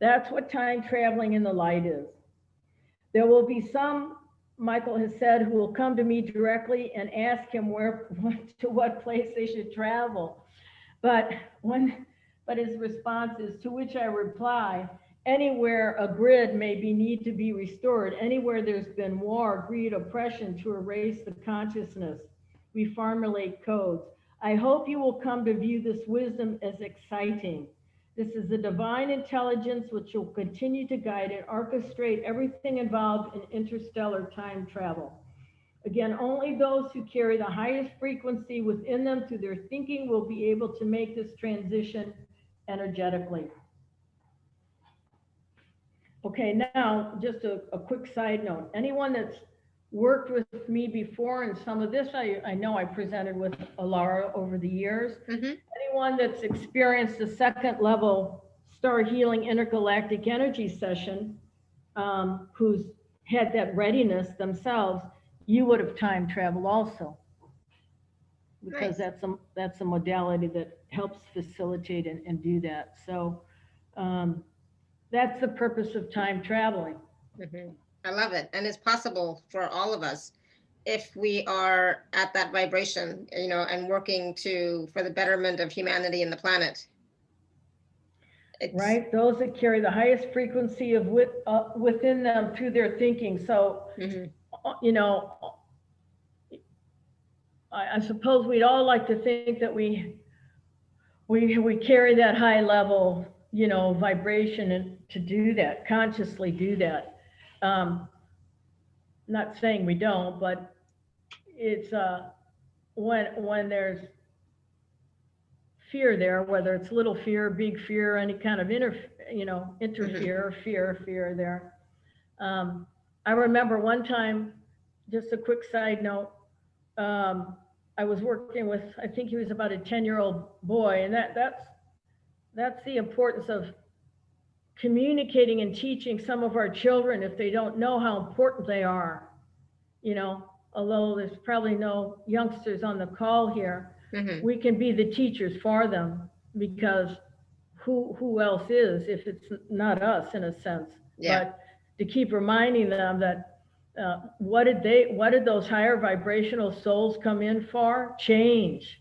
That's what time traveling in the light is. There will be some, Michael has said, who will come to me directly and ask him to what place they should travel. But his response is, to which I reply, anywhere a grid may need to be restored, anywhere there's been war, greed, oppression, to erase the consciousness, we formulate codes. I hope you will come to view this wisdom as exciting. This is the divine intelligence which will continue to guide and orchestrate everything involved in interstellar time travel. Again, only those who carry the highest frequency within them through their thinking will be able to make this transition energetically. Okay, now just a quick side note. Anyone that's worked with me before, and some of this I know I presented with Alara over the years. Anyone that's experienced a second level Star Healing Intergalactic Energy session, who's had that readiness themselves, you would have time traveled also, because nice. that's a modality that helps facilitate and do that. So that's the purpose of time traveling. I love it. And it's possible for all of us if we are at that vibration, and working for the betterment of humanity and the planet. Right. Those that carry the highest frequency of within them through their thinking. So, I suppose we'd all like to think that we carry that high level, vibration, and to do that, consciously do that. Not saying we don't, but it's when there's fear there, whether it's little fear, big fear, any kind of interfere, fear there. I remember one time, just a quick side note, I was working with, I think he was about a 10-year-old boy, and that's the importance of communicating and teaching some of our children if they don't know how important they are. Although there's probably no youngsters on the call here, we can be the teachers for them, because who else is if it's not us, in a sense. But to keep reminding them that what did those higher vibrational souls come in for? Change,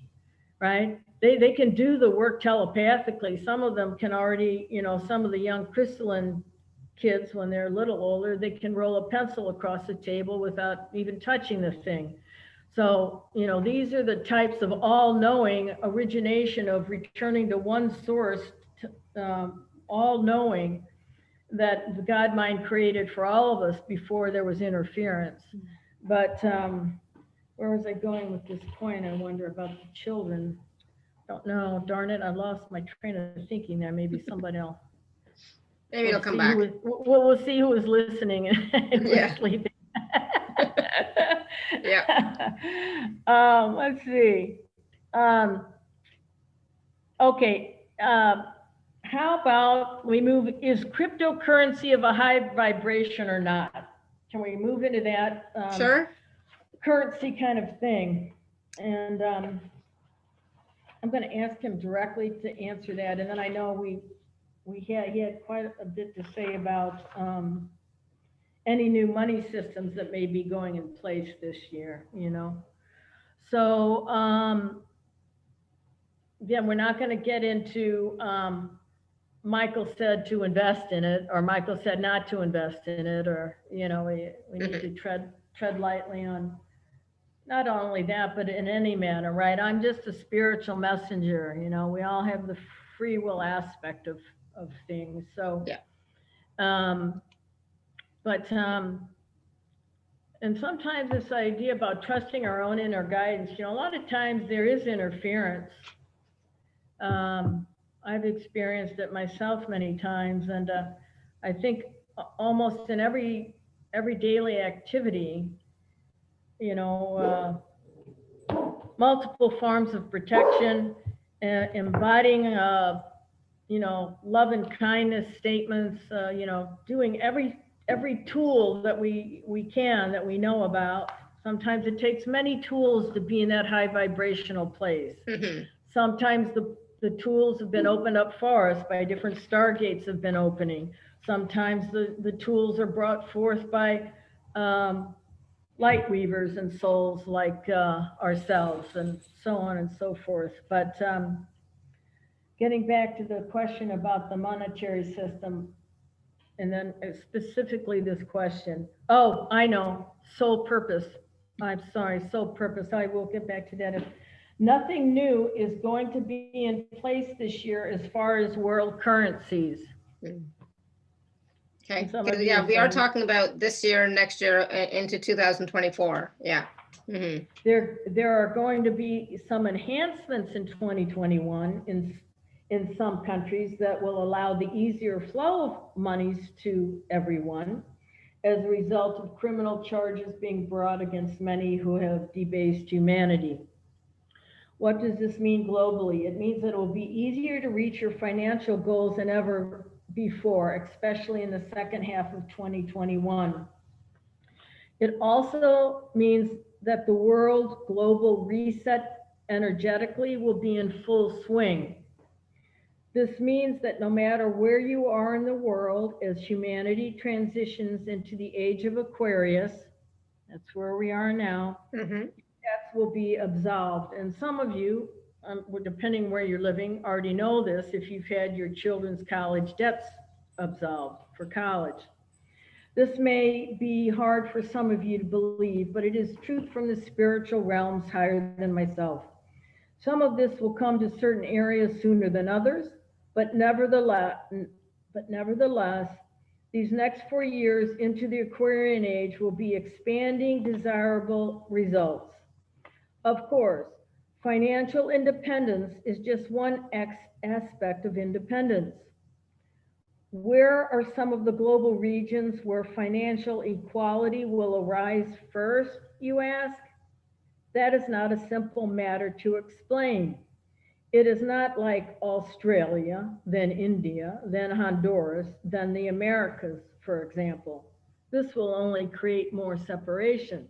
right? They can do the work telepathically. Some of them can already, some of the young crystalline kids, when they're a little older, they can roll a pencil across the table without even touching the thing. So, these are the types of all-knowing origination of returning to one source, all-knowing, that the God mind created for all of us before there was interference. But where was I going with this point? I wonder about the children. Don't know. Darn it, I lost my train of thinking there. Maybe somebody else. Maybe it'll come back. We'll see who was listening and was sleeping. Let's see. Okay. How about we move, is cryptocurrency of a high vibration or not? Can we move into that sure. currency kind of thing? And I'm going to ask him directly to answer that. And then I know he had quite a bit to say about any new money systems that may be going in place this year, So, we're not going to get into Michael said to invest in it, or Michael said not to invest in it, or, we need to tread lightly on not only that, but in any manner, right? I'm just a spiritual messenger, we all have the free will aspect of things. So, and sometimes this idea about trusting our own inner guidance, a lot of times there is interference. I've experienced it myself many times, and I think almost in every daily activity, multiple forms of protection, embodying, love and kindness statements, doing every tool that we can, that we know about. Sometimes it takes many tools to be in that high vibrational place. Sometimes the tools have been opened up for us by different stargates have been opening. Sometimes the tools are brought forth by light weavers and souls like ourselves, and so on and so forth. But getting back to the question about the monetary system, and then specifically this question. Oh, I know, soul purpose. I'm sorry, soul purpose. I will get back to that. Nothing new is going to be in place this year as far as world currencies. Okay. We are talking about this year, next year, into 2024. Yeah. There are going to be some enhancements in 2021 in some countries that will allow the easier flow of monies to everyone as a result of criminal charges being brought against many who have debased humanity. What does this mean globally? It means that it will be easier to reach your financial goals than ever before, especially in the second half of 2021. It also means that the world global reset energetically will be in full swing. This means that no matter where you are in the world, as humanity transitions into the age of Aquarius, that's where we are now, debts will be absolved. And some of you, depending where you're living, already know this if you've had your children's college debts absolved for college. This may be hard for some of you to believe, but it is truth from the spiritual realms higher than myself. Some of this will come to certain areas sooner than others, but nevertheless, these next 4 years into the Aquarian age will be expanding desirable results. Of course, financial independence is just one aspect of independence. Where are some of the global regions where financial equality will arise first, you ask? That is not a simple matter to explain. It is not like Australia, then India, then Honduras, then the Americas, for example. This will only create more separation.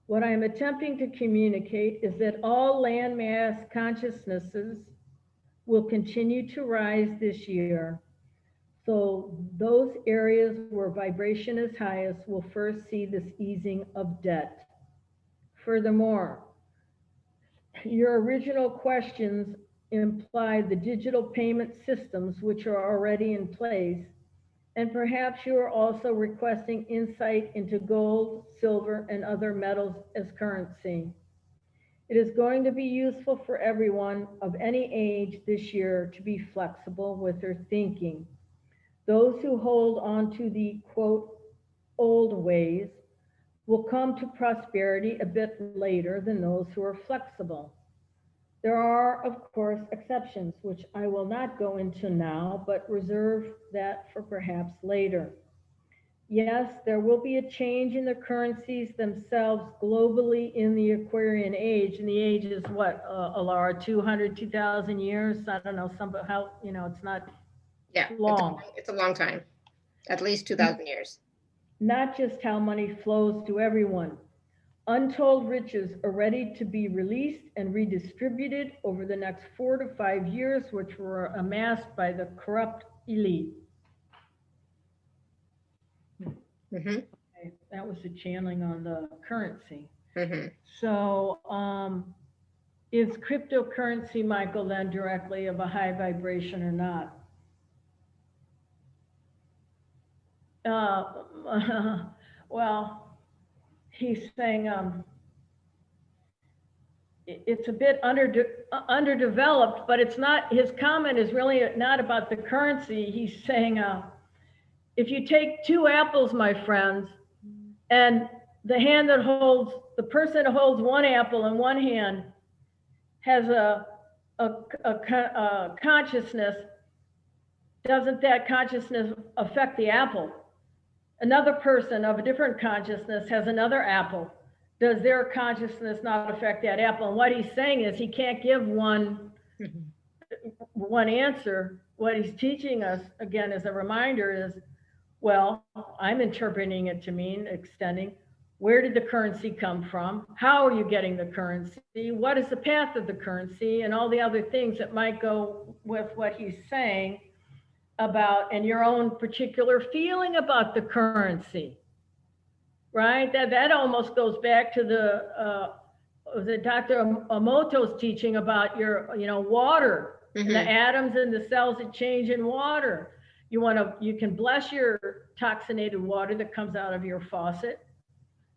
What I am attempting to communicate is that all landmass consciousnesses will continue to rise this year. So those areas where vibration is highest will first see this easing of debt. Furthermore, your original questions imply the digital payment systems which are already in place, and perhaps you are also requesting insight into gold, silver, and other metals as currency. It is going to be useful for everyone of any age this year to be flexible with their thinking. Those who hold on to the, quote, old ways will come to prosperity a bit later than those who are flexible. There are, of course, exceptions, which I will not go into now, but reserve that for perhaps later. Yes, there will be a change in the currencies themselves globally in the Aquarian age. And the age is what, Alara, 200, 2,000 years? I don't know, how, it's not long. It's a long time, at least 2,000 years. Not just how money flows to everyone. Untold riches are ready to be released and redistributed over the next 4 to 5 years, which were amassed by the corrupt elite. Okay, that was the channeling on the currency. So is cryptocurrency, Michael, then directly of a high vibration or not? Well, he's saying it's a bit underdeveloped, but it's not, his comment is really not about the currency. He's saying, if you take 2 apples, my friends, and the hand that holds, the person that holds 1 apple in one hand has a consciousness, doesn't that consciousness affect the apple? Another person of a different consciousness has another apple. Does their consciousness not affect that apple? And what he's saying is he can't give one answer. What he's teaching us, again, as a reminder is, well, I'm interpreting it to mean extending. Where did the currency come from? How are you getting the currency? What is the path of the currency? And all the other things that might go with what he's saying about, and your own particular feeling about the currency, right? That almost goes back to the Dr. Emoto's teaching about your, water, the atoms and the cells that change in water. You can bless your toxinated water that comes out of your faucet,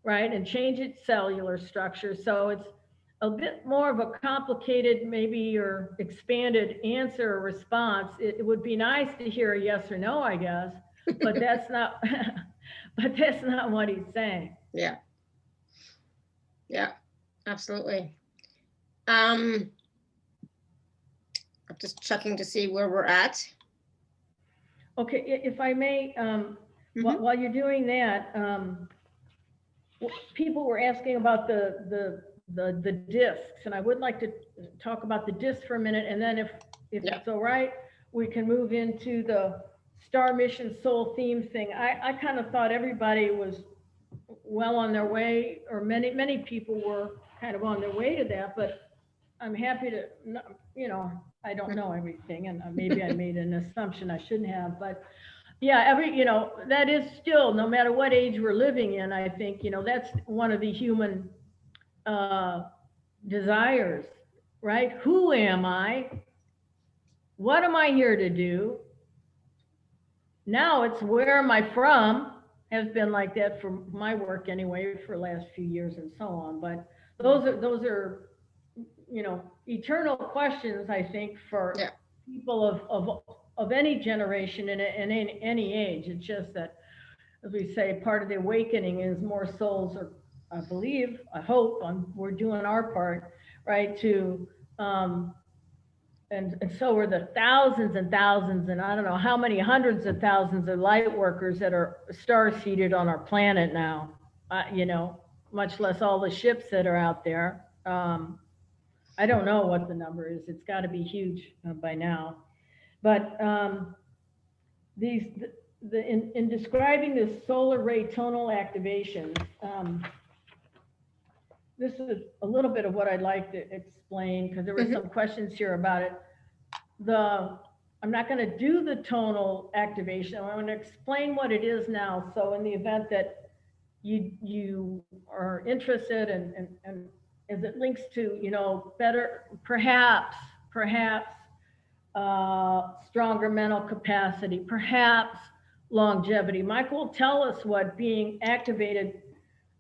right? And change its cellular structure. So it's a bit more of a complicated, maybe, or expanded answer or response. It would be nice to hear a yes or no, I guess, but that's not, but that's not what he's saying. Yeah. Yeah, absolutely. I'm just checking to see where we're at. Okay, if I may, while you're doing that, people were asking about the discs, and I would like to talk about the discs for a minute, and then if it's all right, we can move into the Star Mission Soul Theme thing. I kind of thought everybody was well on their way, or many people were kind of on their way to that, but I'm happy to, I don't know everything, and maybe I made an assumption I shouldn't have, but yeah, that is still, no matter what age we're living in, I think, that's one of the human desires, right? Who am I? What am I here to do? Now it's where am I from? Has been like that for my work anyway for the last few years and so on. But those are eternal questions, I think, for people of any generation and in any age. It's just that, as we say, part of the awakening is more souls are, I believe, I hope, we're doing our part, right, to and so are the thousands and thousands, and I don't know how many hundreds of thousands of light workers that are star seated on our planet now, much less all the ships that are out there. I don't know what the number is. It's got to be huge by now. But in describing the solar ray tonal activations, this is a little bit of what I'd like to explain, because there were some questions here about it. I'm not going to do the tonal activation. I'm going to explain what it is now. So in the event that you are interested, and as it links to, you know, better, perhaps stronger mental capacity, perhaps longevity. Michael will tell us what being activated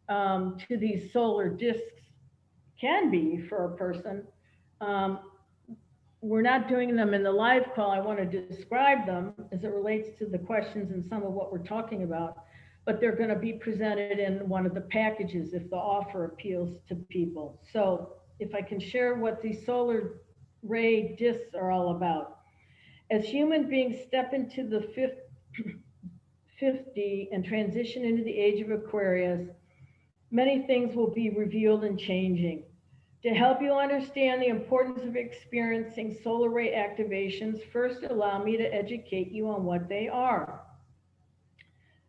to these solar discs can be for a person. We're not doing them in the live call. I want to describe them as it relates to the questions and some of what we're talking about, but they're going to be presented in one of the packages if the offer appeals to people. So if I can share what these solar ray discs are all about. As human beings step into the 50 and transition into the age of Aquarius, many things will be revealed and changing. To help you understand the importance of experiencing solar ray activations, first allow me to educate you on what they are.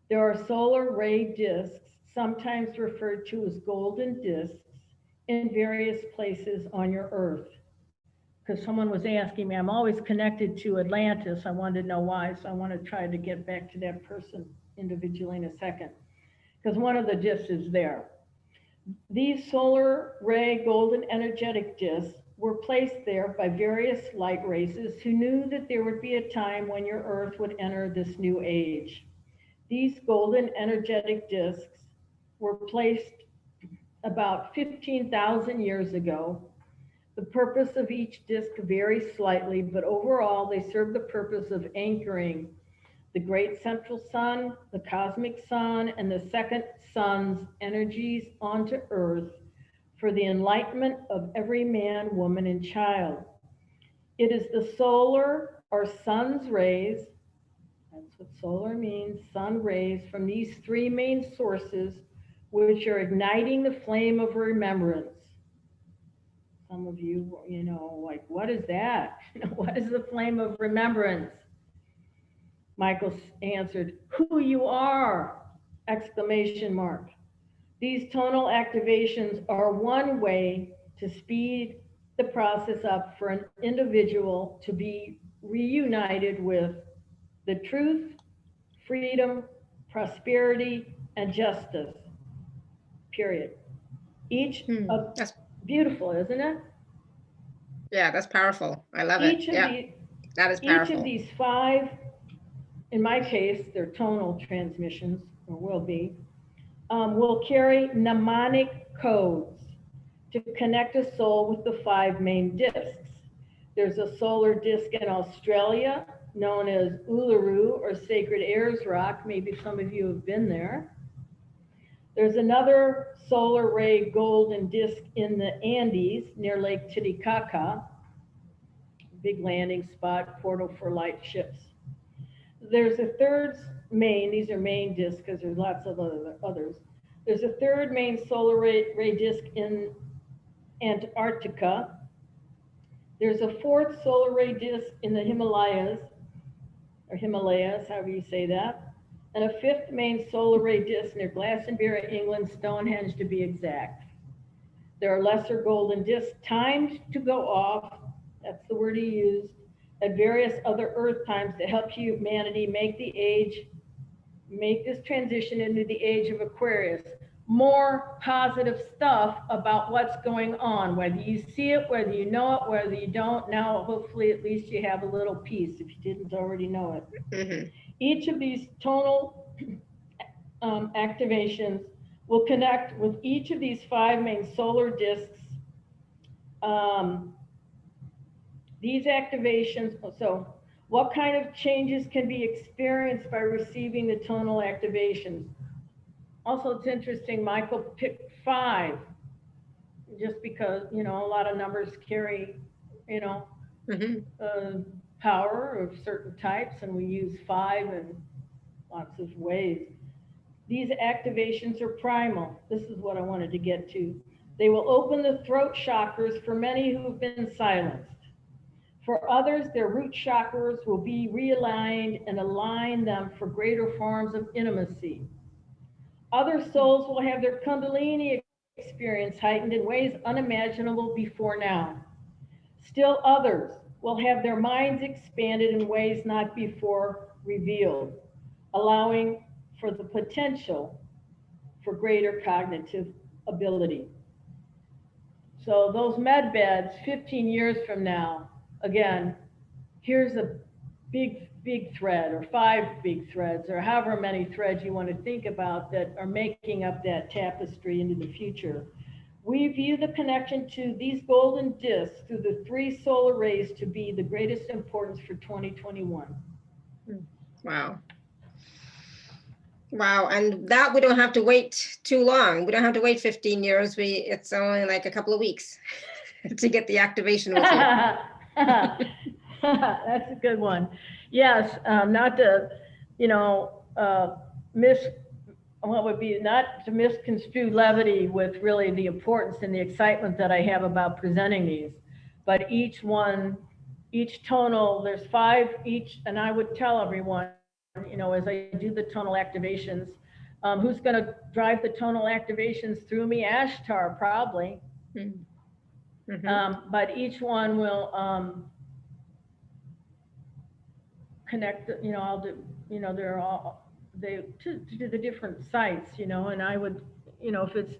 There are solar ray discs, sometimes referred to as golden discs, in various places on your Earth. Because someone was asking me, I'm always connected to Atlantis. I wanted to know why, so I want to try to get back to that person individually in a second. Because one of the discs is there. These solar ray golden energetic discs were placed there by various light races who knew that there would be a time when your Earth would enter this new age. These golden energetic discs were placed about 15,000 years ago. The purpose of each disc varies slightly, but overall they serve the purpose of anchoring the great central sun, the cosmic sun, and the second sun's energies onto Earth for the enlightenment of every man, woman, and child. It is the solar or sun's rays, that's what solar means, sun rays from these three main sources, which are igniting the flame of remembrance. Some of you, you know, like, what is that? What is the flame of remembrance? Michael answered, who you are, exclamation mark. These tonal activations are one way to speed the process up for an individual to be reunited with the truth, freedom, prosperity, and justice, period. Each of, that's beautiful, isn't it? Yeah, that's powerful. I love it. Yeah, that is powerful. Each of these five, in my case, they're tonal transmissions, or will be, will carry mnemonic codes to connect a soul with the five main discs. There's a solar disc in Australia known as Uluru or Sacred Airs Rock. Maybe some of you have been there. There's another solar ray golden disc in the Andes near Lake Titicaca, big landing spot, portal for light ships. There's a third main, these are main discs because there's lots of others. There's a third main solar ray disc in Antarctica. There's a fourth solar ray disc in the Himalayas, however you say that. And a fifth main solar ray disc near Glastonbury, England, Stonehenge to be exact. There are lesser golden discs timed to go off, that's the word he used, at various other Earth times to help humanity make this transition into the age of Aquarius. More positive stuff about what's going on, whether you see it, whether you know it, whether you don't. Now, hopefully, at least you have a little peace if you didn't already know it. Mm-hmm. Each of these tonal activations will connect with each of these five main solar discs. These activations, so what kind of changes can be experienced by receiving the tonal activations? Also, it's interesting, Michael picked 5, just because, you know, a lot of numbers carry, you know, power of certain types, and we use 5 in lots of ways. These activations are primal. This is what I wanted to get to. They will open the throat chakras for many who have been silenced. For others, their root chakras will be realigned and align them for greater forms of intimacy. Other souls will have their Kundalini experience heightened in ways unimaginable before now. Still others will have their minds expanded in ways not before revealed, allowing for the potential for greater cognitive ability. So those med beds, 15 years from now, again, here's a big thread, or 5 big threads, or however many threads you want to think about that are making up that tapestry into the future. We view the connection to these golden discs through the 3 solar rays to be the greatest importance for 2021. Wow. Wow, and that we don't have to wait too long. We don't have to wait 15 years. It's only like a couple of weeks to get the activation with you. That's a good one. Yes, not to, not to misconstrue levity with really the importance and the excitement that I have about presenting these, but each tonal, there's 5 each, and I would tell everyone, as I do the tonal activations, who's going to drive the tonal activations through me? Ashtar, probably. Mm-hmm. But each one will connect, I'll do, they're all, to do the different sites, and I would, if it's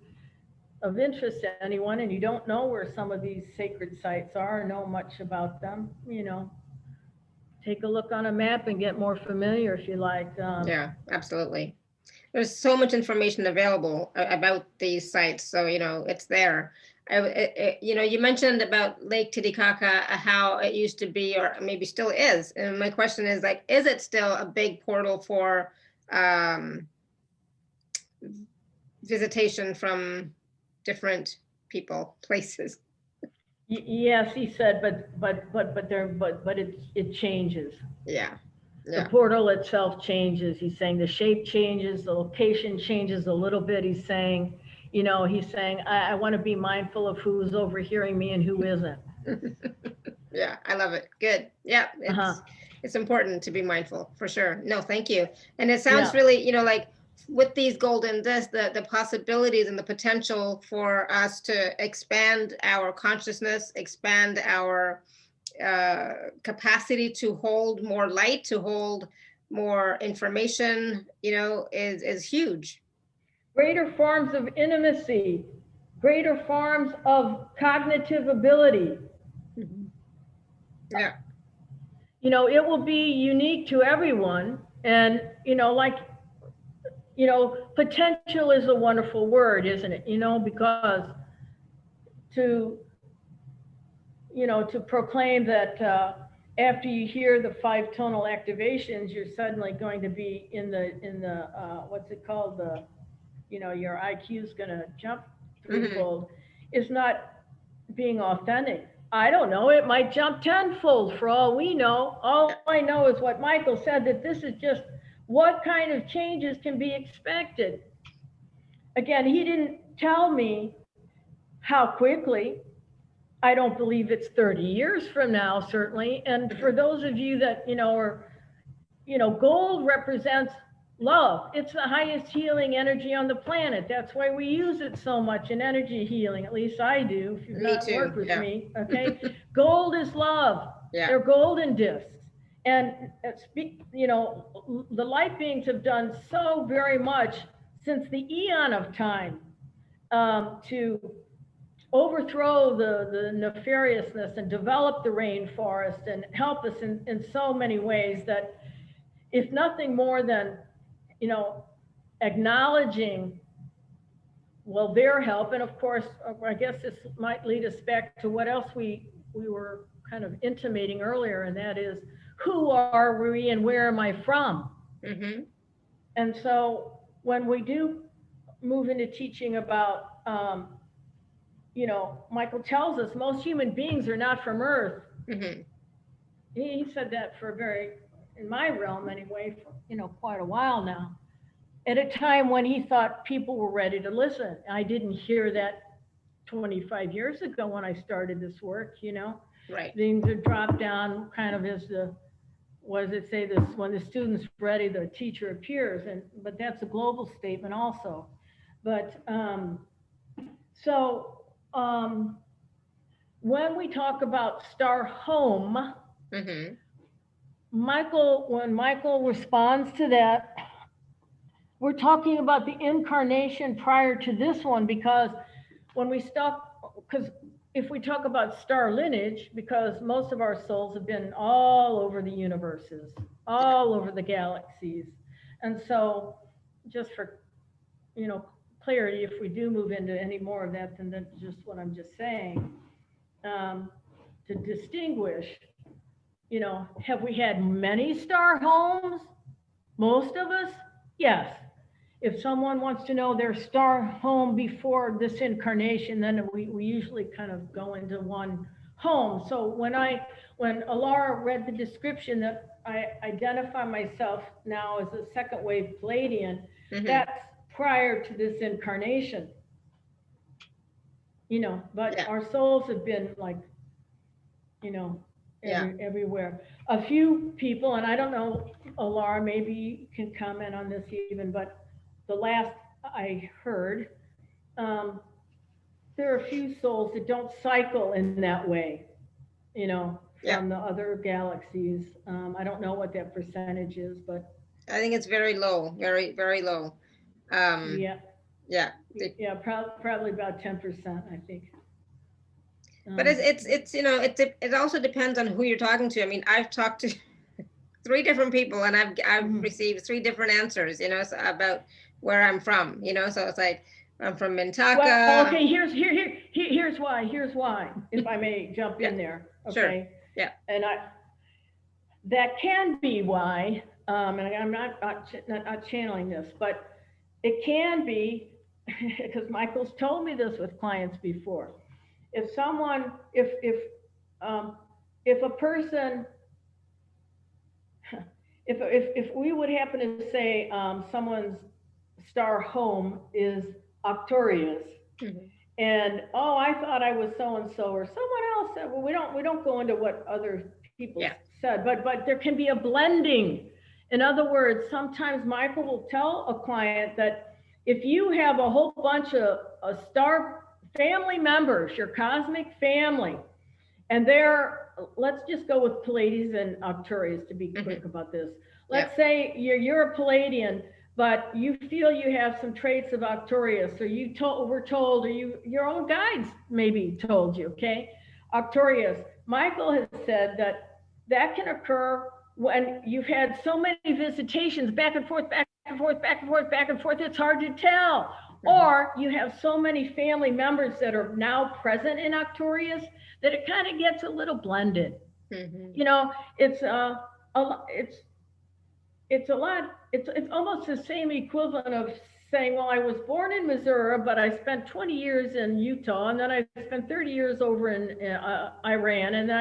of interest to anyone and you don't know where some of these sacred sites are or know much about them, take a look on a map and get more familiar if you like. Yeah, absolutely. There's so much information available about these sites, so it's there. You mentioned about Lake Titicaca, how it used to be, or maybe still is. And my question is, like, is it still a big portal for visitation from different people, places? Yes, he said, but it changes. Yeah. The portal itself changes. He's saying the shape changes, the location changes a little bit. He's saying, I want to be mindful of who's overhearing me and who isn't. Yeah, I love it. Good. Yeah, it's important to be mindful, for sure. No, thank you. And it sounds really, like with these golden discs, the possibilities and the potential for us to expand our consciousness, expand our capacity to hold more light, to hold more information, is huge. Greater forms of intimacy, greater forms of cognitive ability. Mm-hmm. Yeah. It will be unique to everyone. And, potential is a wonderful word, isn't it? Because to proclaim that after you hear the 5 tonal activations, you're suddenly going to be in the what's it called? Your IQ is going to jump threefold, is not being authentic. I don't know, it might jump tenfold for all we know. All I know is what Michael said, that this is just what kind of changes can be expected. Again, he didn't tell me how quickly. I don't believe it's 30 years from now, certainly. And for those of you that, gold represents love. It's the highest healing energy on the planet. That's why we use it so much in energy healing. At least I do. If you've not worked with me, okay. Gold is love. Yeah. They're golden discs, and the light beings have done so very much since the eon of time to overthrow the nefariousness and develop the rainforest and help us in so many ways that, if nothing more than acknowledging, their help. And of course, I guess this might lead us back to what else we were kind of intimating earlier, and that is, who are we and where am I from? Mm-hmm. And so when we do move into teaching about, Michael tells us most human beings are not from Earth. Mm-hmm. He said that in my realm anyway, for quite a while now. at a time when he thought people were ready to listen. I didn't hear that 25 years ago when I started this work, you know. Right. Things are dropped down kind of as the, what does it say, this, when the student's ready, the teacher appears, and but that's a global statement also. But when we talk about star home, Mm-hmm. when Michael responds to that, we're talking about the incarnation prior to this one, because when we stop, because if we talk about star lineage, because most of our souls have been all over the universes, all over the galaxies. And so just for, you know, clarity, if we do move into any more of that than just what I'm just saying, to distinguish, you know, have we had many star homes? Most of us? Yes. If someone wants to know their star home before this incarnation, then we usually kind of go into one home. So when Alara read the description that I identify myself now as a second wave Palladian, Mm-hmm. that's prior to this incarnation. You know, but our souls have been like, you know, everywhere. A few people, and I don't know, Alara, maybe you can comment on this even, but the last I heard, there are a few souls that don't cycle in that way, you know, from the other galaxies. I don't know what that percentage is, but I think it's very low, very, very low. Probably about 10%, I think. But it's you know, it also depends on who you're talking to. I mean, I've talked to 3 different people, and I've Mm-hmm. received 3 different answers, you know, so about where I'm from, you know. So it's like, I'm from Mintaka. Well, okay, here's why, if I may jump in there. Okay. Sure. Yeah. And that can be why, and I'm not channeling this, but it can be, because Michael's told me this with clients before. If someone, if a person, if we would happen to say someone's star home is Arcturus, Mm-hmm. and I thought I was so and so, or someone else said, well, we don't go into what other people said, but there can be a blending. In other words, sometimes Michael will tell a client that if you have a whole bunch of star family members, your cosmic family, and let's just go with Pallades and Arcturus to be quick about this. Let's say you're a Palladian, but you feel you have some traits of Arcturus, or were told, or your own guides maybe told you, okay? Arcturus. Michael has said that can occur when you've had so many visitations back and forth, it's hard to tell. Or you have so many family members that are now present in Arcturus that it kind of gets a little blended. Mm-hmm. You know, it's almost the same equivalent of saying, well, I was born in Missouri, but I spent 20 years in Utah, and then I spent 30 years over in Iran, and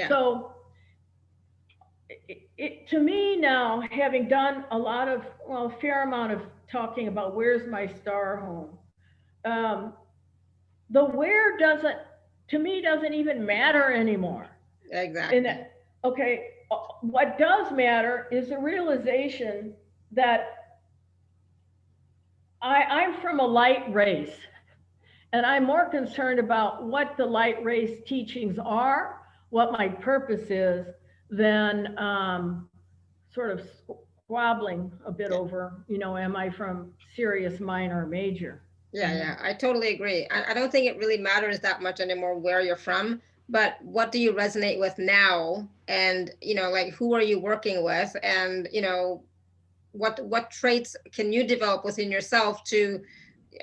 so to me now, having done a fair amount of talking about where's my star home, the where doesn't even matter anymore. Exactly. What does matter is the realization that I'm from a light race, and I'm more concerned about what the light race teachings are, what my purpose is, than sort of squabbling a bit over, am I from serious, minor, or major? Yeah, I totally agree. I don't think it really matters that much anymore where you're from, but what do you resonate with now? And, like, who are you working with? And, what traits can you develop within yourself to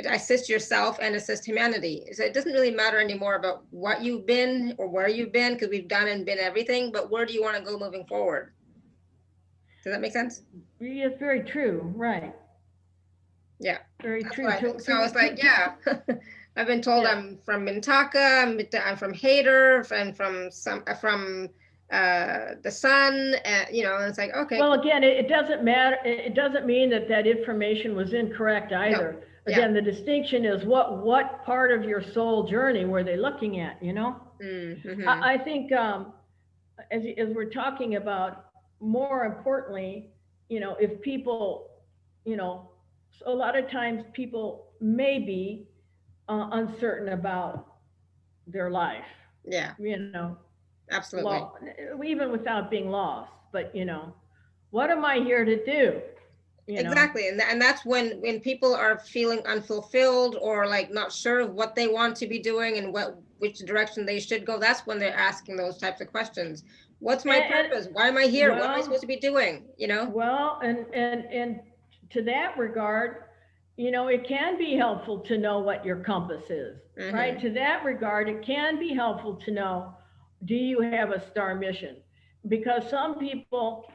assist yourself and assist humanity? So it doesn't really matter anymore about what you've been or where you've been, because we've done and been everything, but where do you want to go moving forward? Does that make sense? It's very true, right. Yeah. Very That's true. So I was like, yeah, I've been told I'm from Mintaka, I'm from Hader, and from the sun, you know, and it's like, okay. Well, again, it doesn't matter. It doesn't mean that that information was incorrect either. No. Again, the distinction is what part of your soul journey were they looking at, you know? Mm-hmm. I think as we're talking about, more importantly, you know, if people, you know, a lot of times people may be uncertain about their life. Yeah. You know, Absolutely. Even without being lost. But, you know, what am I here to do? You know? Exactly. And that's when people are feeling unfulfilled or like not sure of what they want to be doing and which direction they should go. That's when they're asking those types of questions. What's my purpose? Why am I here? What am I supposed to be doing? You know? Well, and to that regard, you know, it can be helpful to know what your compass is, right? To that regard, it can be helpful to know, do you have a star mission? Because some people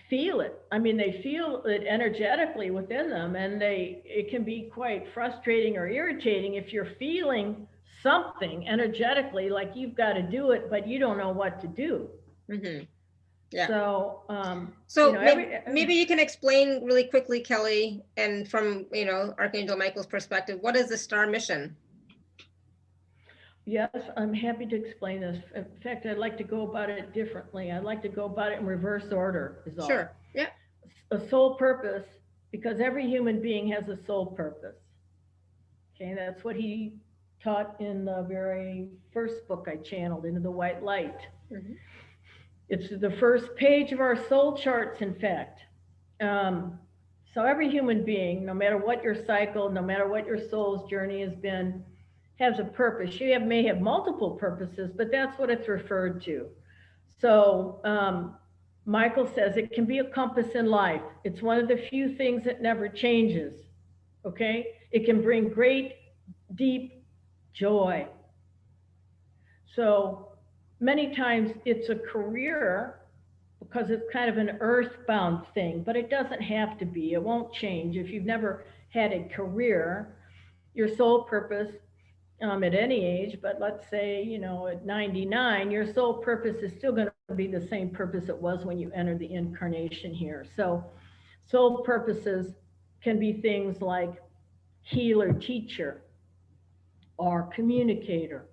feel it. I mean, they feel it energetically within them, and it can be quite frustrating or irritating if you're feeling something energetically, like you've got to do it, but you don't know what to do. Mm-hmm. Yeah. So, you know, maybe you can explain really quickly, Kelly, and from, you know, Archangel Michael's perspective, what is the star mission? Yes, I'm happy to explain this. In fact, I'd like to go about it differently. I'd like to go about it in reverse order, is all. Sure. Yeah. A soul purpose, because every human being has a soul purpose. Okay, that's what he taught in the very first book I channeled, Into the White Light. Mm-hmm. It's the first page of our soul charts, in fact. So every human being, no matter what your cycle, no matter what your soul's journey has been, has a purpose. You may have multiple purposes, but that's what it's referred to. So Michael says it can be a compass in life. It's one of the few things that never changes, okay? It can bring great, deep joy. So many times it's a career because it's kind of an earthbound thing, but it doesn't have to be. It won't change. If you've never had a career, your soul purpose at any age, but let's say, you know, at 99, your soul purpose is still going to be the same purpose it was when you entered the incarnation here. So soul purposes can be things like healer, teacher, or communicator,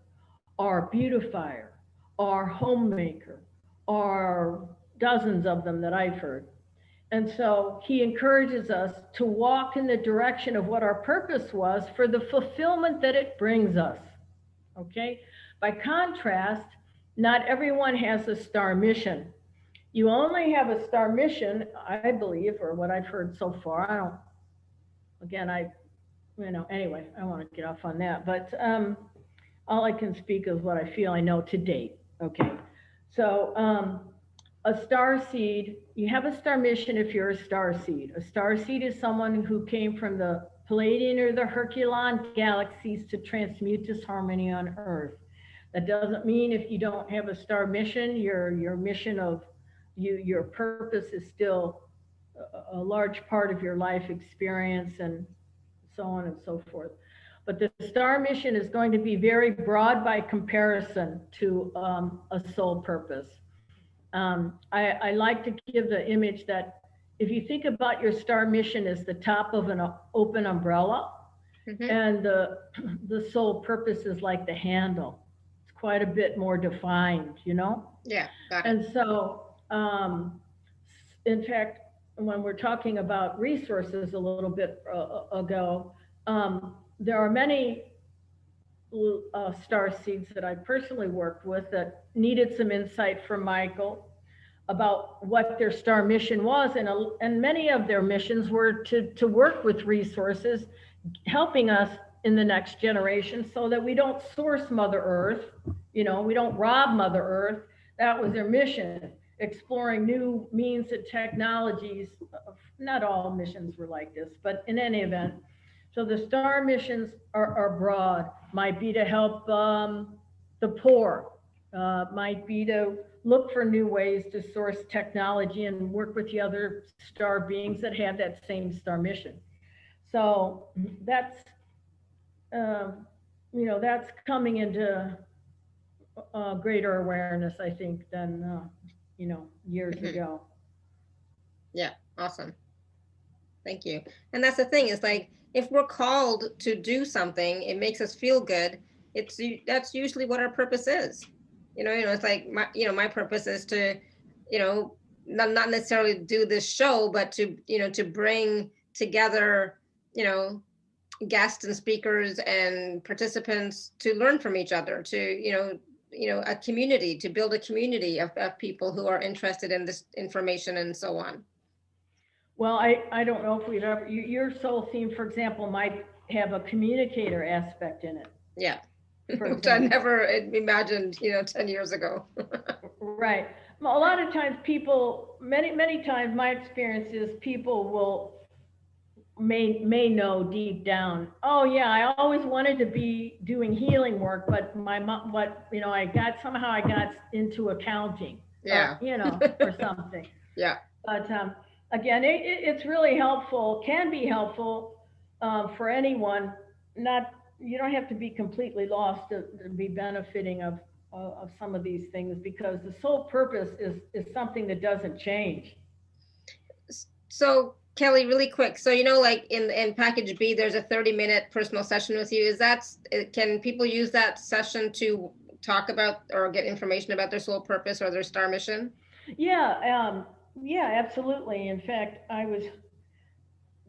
or beautifier, or homemaker, or dozens of them that I've heard. And so he encourages us to walk in the direction of what our purpose was for the fulfillment that it brings us, okay? By contrast, not everyone has a star mission. You only have a star mission, I believe, or what I've heard so far. I don't, again, anyway, I want to get off on that. But all I can speak is what I feel I know to date, okay? So, a star seed, you have a star mission if you're a star seed. A star seed is someone who came from the Palladian or the Herculean galaxies to transmute disharmony on Earth. That doesn't mean if you don't have a star mission, your mission of your purpose is still a large part of your life experience and so on and so forth. But the star mission is going to be very broad by comparison to a soul purpose. I like to give the image that if you think about your star mission as the top of an open umbrella, mm-hmm. and the soul purpose is like the handle. It's quite a bit more defined, you know? Yeah, got it. And so, in fact, when we're talking about resources a little bit ago, there are many star seeds that I personally worked with that needed some insight from Michael about what their star mission was, and many of their missions were to work with resources, helping us in the next generation so that we don't source Mother Earth, you know, we don't rob Mother Earth. That was their mission, exploring new means and technologies. Not all missions were like this, but in any event, so the star missions are broad, might be to help the poor, might be to look for new ways to source technology and work with the other star beings that have that same star mission. So that's, that's coming into greater awareness, I think, than, years Mhm. ago. Yeah, awesome. Thank you. And that's the thing, is like, if we're called to do something, it makes us feel good. That's usually what our purpose is. It's like my purpose is to, not necessarily do this show, but to bring together, guests and speakers and participants to learn from each other, to, a community, to build a community of people who are interested in this information and so on. Well, I don't know if we've ever, your soul theme, for example, might have a communicator aspect in it. Yeah. For Which I example. never imagined, 10 years ago. Right. A lot of times people, many times my experience is people may know deep down, oh yeah, I always wanted to be doing healing work, but my mom, I got into accounting. Yeah. Or something. Yeah. But again, it's really helpful, can be helpful for anyone. You don't have to be completely lost to be benefiting of some of these things, because the soul purpose is something that doesn't change. So Kelly, really quick. So, like in package B, there's a 30-minute personal session with you. Can people use that session to talk about or get information about their soul purpose or their star mission? Yeah, absolutely. In fact, I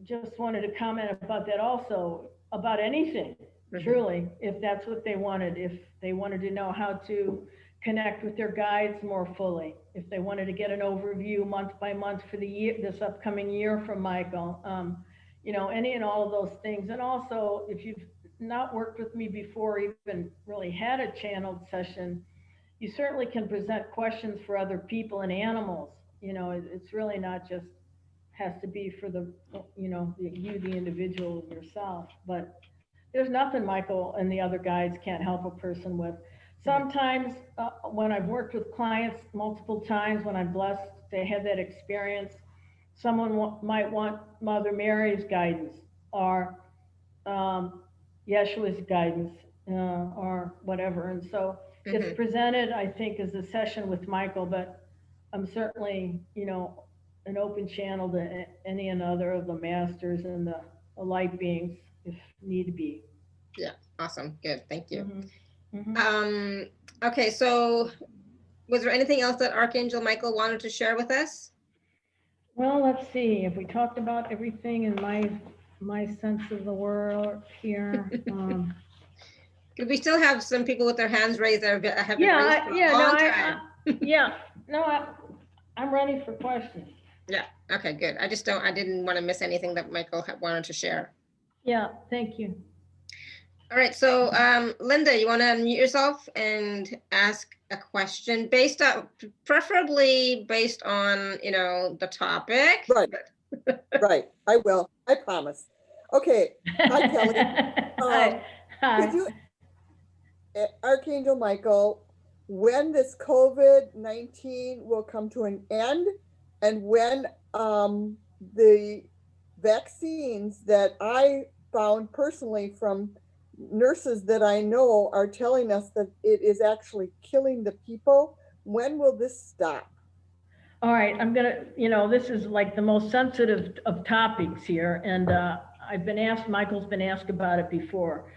just wanted to comment about that also, about anything, truly, if that's what they wanted, if they wanted to know how to connect with their guides more fully, if they wanted to get an overview month by month for this upcoming year from Michael, any and all of those things. And also, if you've not worked with me before, even really had a channeled session, you certainly can present questions for other people and animals. It's really not just has to be for the individual yourself. But there's nothing Michael and the other guides can't help a person with. Sometimes when I've worked with clients multiple times, when I'm blessed to have that experience, someone might want Mother Mary's guidance, or Yeshua's guidance, or whatever. And so it's presented, I think, as a session with Michael, but I'm certainly, an open channel to any and other of the masters and the light beings if need be. Yeah, awesome. Good. Thank you. Mm-hmm. Okay, so was there anything else that Archangel Michael wanted to share with us? Well, let's see. If we talked about everything in my sense of the world here. Because we still have some people with their hands raised that have been raised for a long time. I'm ready for questions. Yeah. Okay, good. I didn't want to miss anything that Michael wanted to share. Yeah, thank you. All right. So, Linda, you want to unmute yourself and ask a question preferably based on, the topic. Right. Right. I will. I promise. Okay. Hi, Kelly. Hi. Could you, Archangel Michael, when this COVID-19 will come to an end, and when the vaccines that I found personally from nurses that I know are telling us that it is actually killing the people, when will this stop? All right, I'm gonna, this is like the most sensitive of topics here, and Michael's been asked about it before.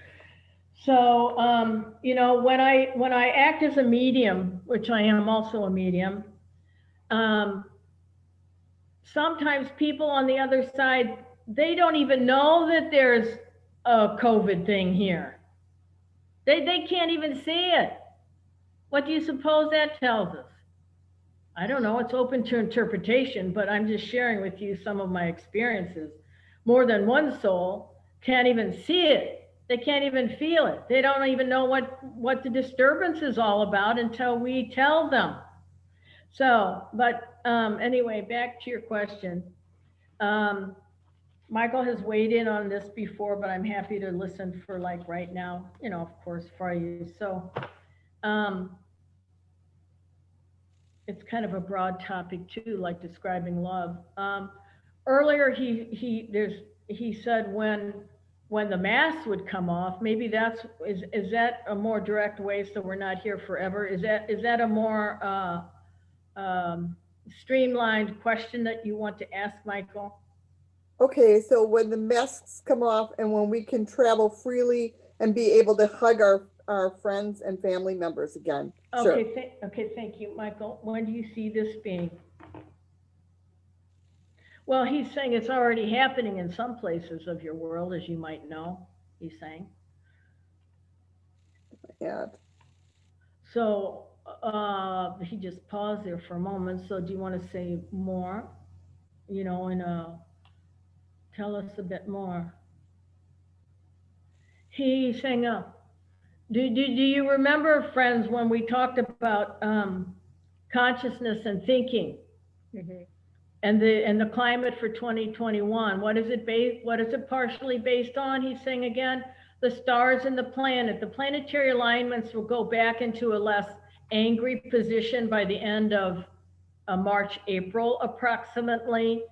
So, when I act as a medium, which I am also a medium, sometimes people on the other side, they don't even know that there's a COVID thing here. They can't even see it. What do you suppose that tells us? I don't know, it's open to interpretation, but I'm just sharing with you some of my experiences. More than one soul can't even see it. They can't even feel it. They don't even know what the disturbance is all about until we tell them. So, but anyway, back to your question. Michael has weighed in on this before, but I'm happy to listen for like right now, of course, for you. So, it's kind of a broad topic too, like describing love. Earlier, he said when when the mask would come off, maybe is that a more direct way, so we're not here forever? Is that a more streamlined question that you want to ask, Michael? Okay, so when the masks come off and when we can travel freely and be able to hug our friends and family members again. Sure. Okay, thank you, Michael. When do you see this being? Well, he's saying it's already happening in some places of your world, as you might know, he's saying. Yeah. So he just paused there for a moment. So do you want to say more? You know, and tell us a bit more. He's saying, do you remember, friends, when we talked about consciousness and thinking? Mm-hmm. And the climate for 2021, what is it partially based on? He's saying again, the stars and the planet. The planetary alignments will go back into a less angry position by the end of March, April, approximately.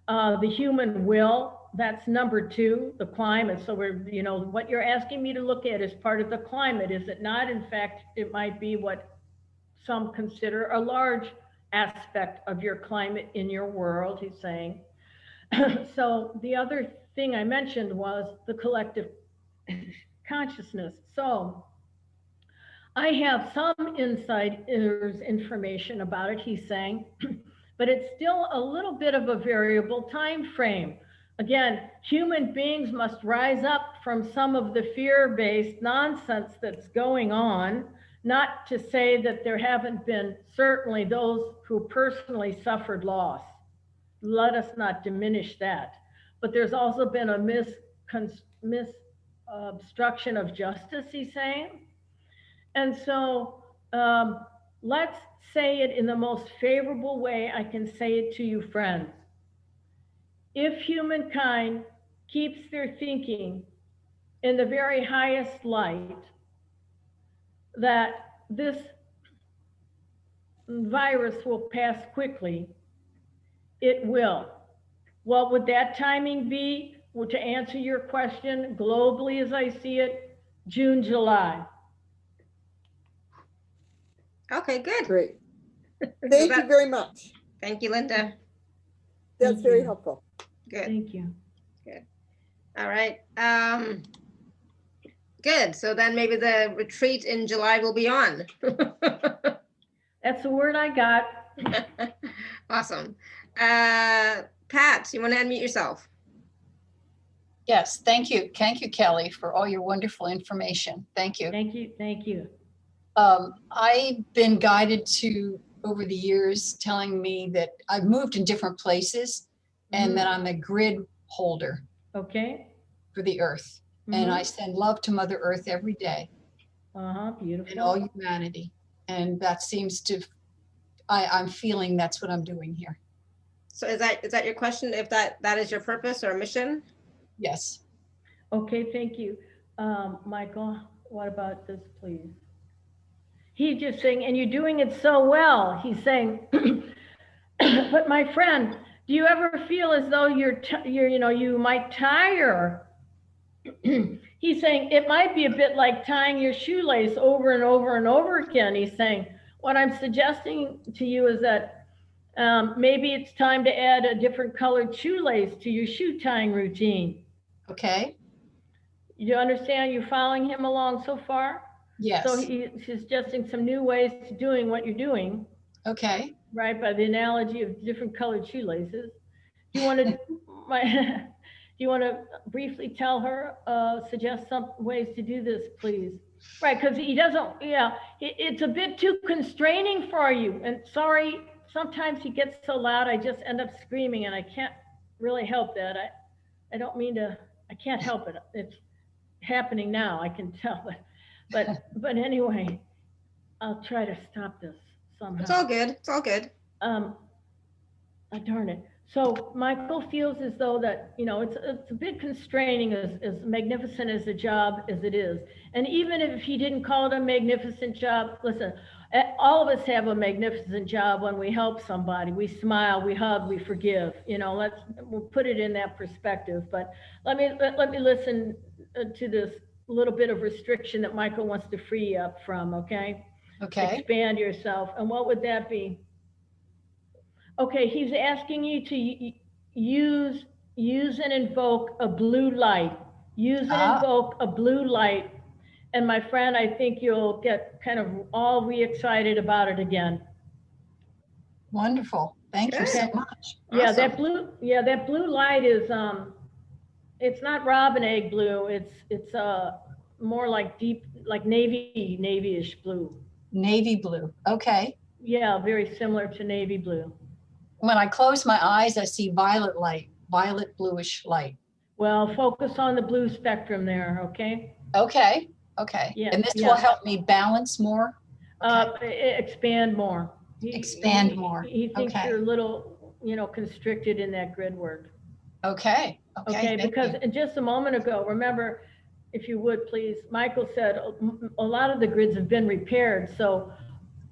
The human will, that's number 2, the climate. So what you're asking me to look at is part of the climate, is it not? In fact, it might be what some consider a large aspect of your climate in your world, he's saying. So the other thing I mentioned was the collective consciousness. So I have some insider's information about it, he's saying, but it's still a little bit of a variable time frame. Again, human beings must rise up from some of the fear-based nonsense that's going on. Not to say that there haven't been certainly those who personally suffered loss. Let us not diminish that. But there's also been a obstruction of justice, he's saying. And so let's say it in the most favorable way I can say it to you, friends. If humankind keeps their thinking in the very highest light, that this virus will pass quickly, it will. What would that timing be? Well, to answer your question, globally as I see it, June, July. Okay, good. Great. Thank you very much. Thank you, Linda. That's very helpful. Good. Thank you. Good. All right. Good. So then maybe the retreat in July will be on. That's the word I got. Awesome. Pat, you want to unmute yourself? Yes, thank you. Thank you, Kelly, for all your wonderful information. Thank you. Thank you. Thank you. I've been guided to, over the years, telling me that I've moved in different places and that I'm a grid holder. Okay. For the earth. And I send love to Mother Earth every day. Beautiful. And all humanity. And that seems to, I'm feeling that's what I'm doing here. So is that your question? If that is your purpose or mission? Yes. Okay, thank you. Michael, what about this, please? He's just saying, and you're doing it so well. He's saying, but my friend, do you ever feel as though you might tire? He's saying it might be a bit like tying your shoelace over and over and over again. He's saying, what I'm suggesting to you is that maybe it's time to add a different colored shoelace to your shoe tying routine. Okay. You understand? You following him along so far? Yes. So he's suggesting some new ways to doing what you're doing. Okay. Right, by the analogy of different colored shoelaces. Do you want to do you want to briefly tell her, suggest some ways to do this, please? Right, because he doesn't, it's a bit too constraining for you. And sorry, sometimes he gets so loud, I just end up screaming and I can't really help that. I don't mean to, I can't help it. It's happening now, I can tell. But anyway, I'll try to stop this somehow. It's all good. It's all good. Darn it. So Michael feels as though that, it's a bit constraining, as magnificent as the job as it is. And even if he didn't call it a magnificent job, listen, all of us have a magnificent job when we help somebody. We smile, we hug, we forgive. We'll put it in that perspective. But let me listen to this little bit of restriction that Michael wants to free you up from. Okay. Okay. Expand yourself. And what would that be? Okay, he's asking you to use and invoke a blue light. Use and invoke a blue light. And my friend, I think you'll get kind of all re-excited about it again. Wonderful. Thank you so much. Yeah, Awesome. that blue light is it's not robin egg blue. It's more like deep, like navy-ish blue. Navy blue. Okay. Yeah, very similar to navy blue. When I close my eyes, I see violet light, violet bluish light. Well, focus on the blue spectrum there, okay? Okay. Okay. Yeah, And this will help me balance more? Expand more. Expand more. He thinks you're a little, constricted in that grid work. Okay. Okay, because just a moment ago, remember, if you would please, Michael said a lot of the grids have been repaired, so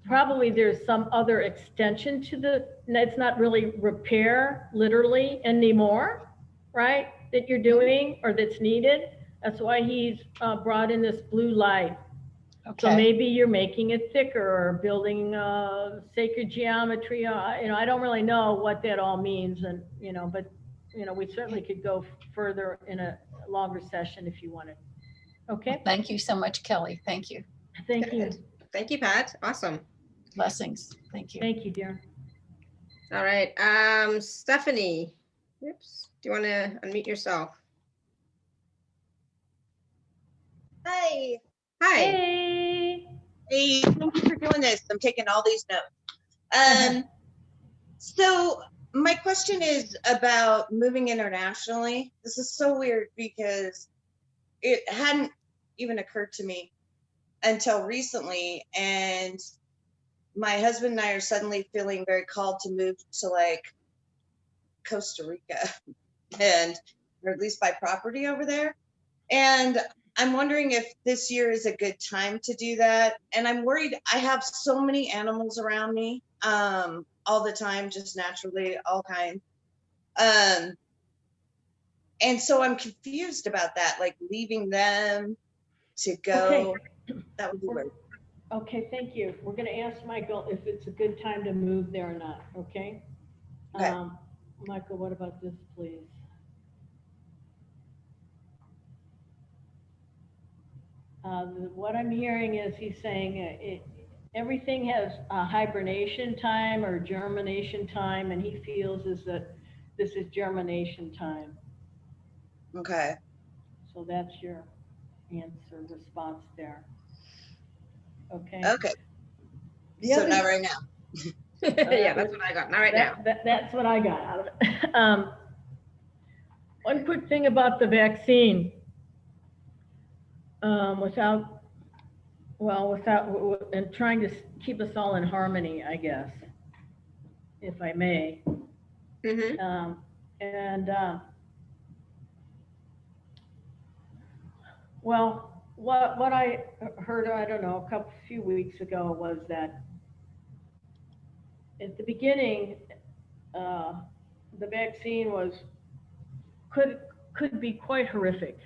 probably there's some other extension to it's not really repair literally anymore, right? That you're doing or that's needed. That's why he's brought in this blue light. Okay. So maybe you're making it thicker or building sacred geometry. I don't really know what that all means, and but we certainly could go further in a longer session if you wanted. Okay. Well, thank you so much, Kelly. Thank you. Thank you. Thank you, Pat. Awesome. Blessings. Thank you. Thank you, dear. All right. Stephanie. Oops. Do you want to unmute yourself? Hi. Hi. Hey. Hey, thank you for doing this. I'm taking all these notes. So my question is about moving internationally. This is so weird because it hadn't even occurred to me until recently. And my husband and I are suddenly feeling very called to move to like Costa Rica or at least buy property over there. And I'm wondering if this year is a good time to do that. And I'm worried. I have so many animals around me all the time, just naturally, all kinds. And so I'm confused about that, like leaving them to go. Okay. That would be weird. Okay, thank you. We're going to ask Michael if it's a good time to move there or not, okay? Okay. Michael, what about this, please? What I'm hearing is he's saying everything has a hibernation time or germination time, and he feels is that this is germination time. Okay. So that's your response there. Okay. Okay. So not right now. Yeah, that's what I got. Not right now. That's what I got out of it. One quick thing about the vaccine. Without and trying to keep us all in harmony, I guess, if I may. Mm-hmm. What I heard, I don't know, a few weeks ago was that at the beginning, the vaccine could be quite horrific.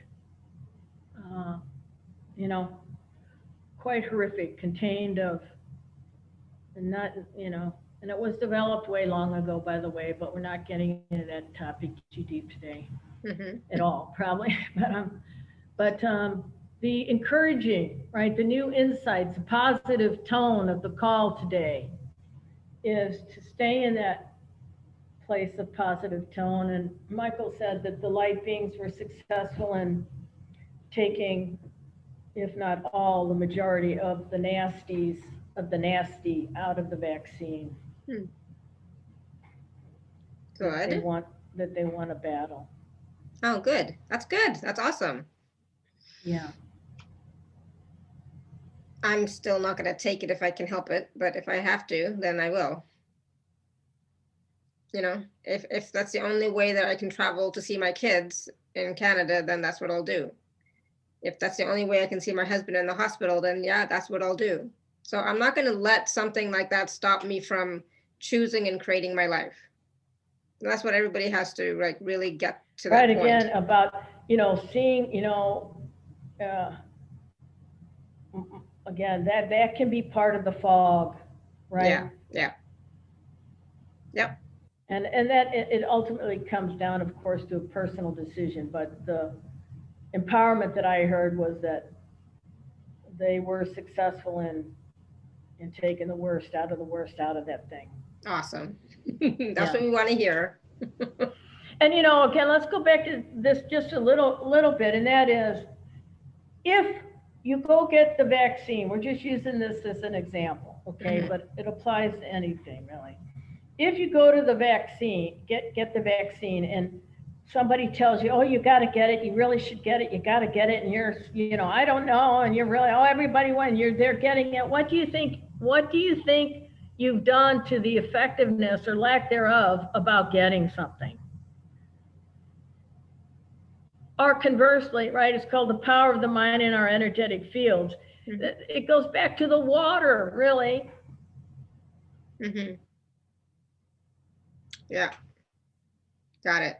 Quite horrific, contained of, and not, and it was developed way long ago, by the way, but we're not getting into that topic too deep today at all, probably. But the encouraging, right, the new insights, the positive tone of the call today is to stay in that place of positive tone. And Michael said that the light beings were successful in taking, if not all, the majority of the nasty out of the vaccine. Good. That they want to battle. Oh, good. That's good. That's awesome. Yeah. I'm still not going to take it if I can help it, but if I have to, then I will. If that's the only way that I can travel to see my kids in Canada, then that's what I'll do. If that's the only way I can see my husband in the hospital, then yeah, that's what I'll do. So I'm not going to let something like that stop me from choosing and creating my life. And that's what everybody has to like really get to that point. Again, about, seeing, again, that can be part of the fog, right? Yeah. Yep. And that it ultimately comes down, of course, to a personal decision. But the empowerment that I heard was that they were successful in taking the worst out of that thing. Awesome. That's what we want to hear. And again, let's go back to this just a little bit, and that is, if you go get the vaccine, we're just using this as an example, okay? But it applies to anything, really. If you go to the vaccine, get the vaccine, and somebody tells you, oh, you got to get it, you really should get it, you got to get it, and you're, I don't know, and you're really, oh, everybody went, they're getting it. What do you think you've done to the effectiveness or lack thereof about getting something? Or conversely, right, it's called the power of the mind in our energetic fields. It goes back to the water, really. Yeah, got it.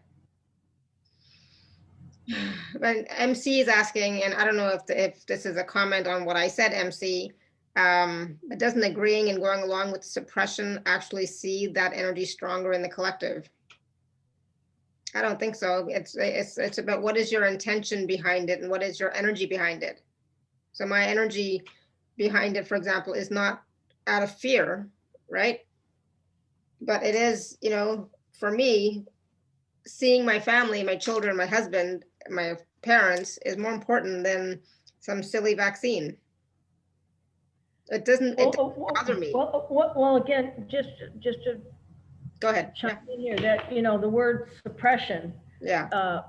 But MC is asking, and I don't know if this is a comment on what I said, MC, but doesn't agreeing and going along with suppression actually see that energy stronger in the collective? I don't think so. It's about what is your intention behind it and what is your energy behind it. So my energy behind it, for example, is not out of fear, right? But it is, for me, seeing my family, my children, my husband, my parents is more important than some silly vaccine. It doesn't bother me. Well, again, just to go ahead. Chime in here, that the word suppression. Yeah.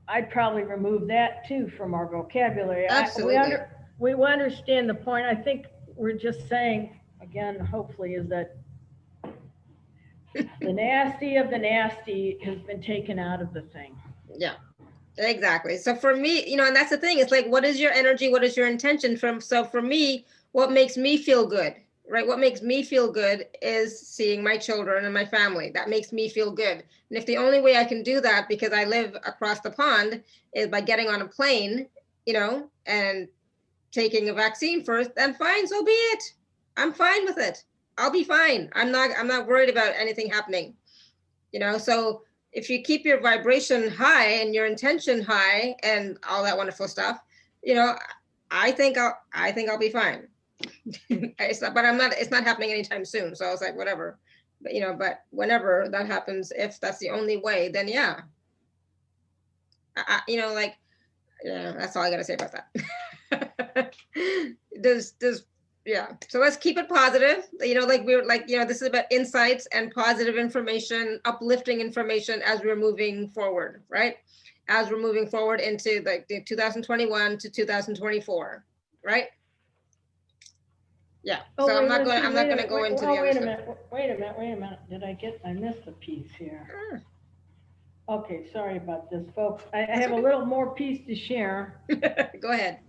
I'd probably remove that too from our vocabulary. Absolutely. We understand the point. I think we're just saying, again, hopefully, is that the nasty of the nasty has been taken out of the thing. Yeah, exactly. So for me, and that's the thing. It's like, what is your energy? What is your intention? So for me, what makes me feel good, right? What makes me feel good is seeing my children and my family. That makes me feel good. And if the only way I can do that, because I live across the pond, is by getting on a plane, and taking a vaccine first, then fine, so be it. I'm fine with it. I'll be fine. I'm not worried about anything happening. So if you keep your vibration high and your intention high and all that wonderful stuff, I think I'll be fine. It's not happening anytime soon. So I was like, whatever. But whenever that happens, if that's the only way, then yeah. That's all I gotta say about that. Yeah. So let's keep it positive. This is about insights and positive information, uplifting information as we're moving forward, right? As we're moving forward into the 2021 to 2024, right? Yeah. So I'm not going to go into the other stuff. Wait a minute. I missed a piece here. Okay, sorry about this, folks. I have a little more piece to share. Go ahead.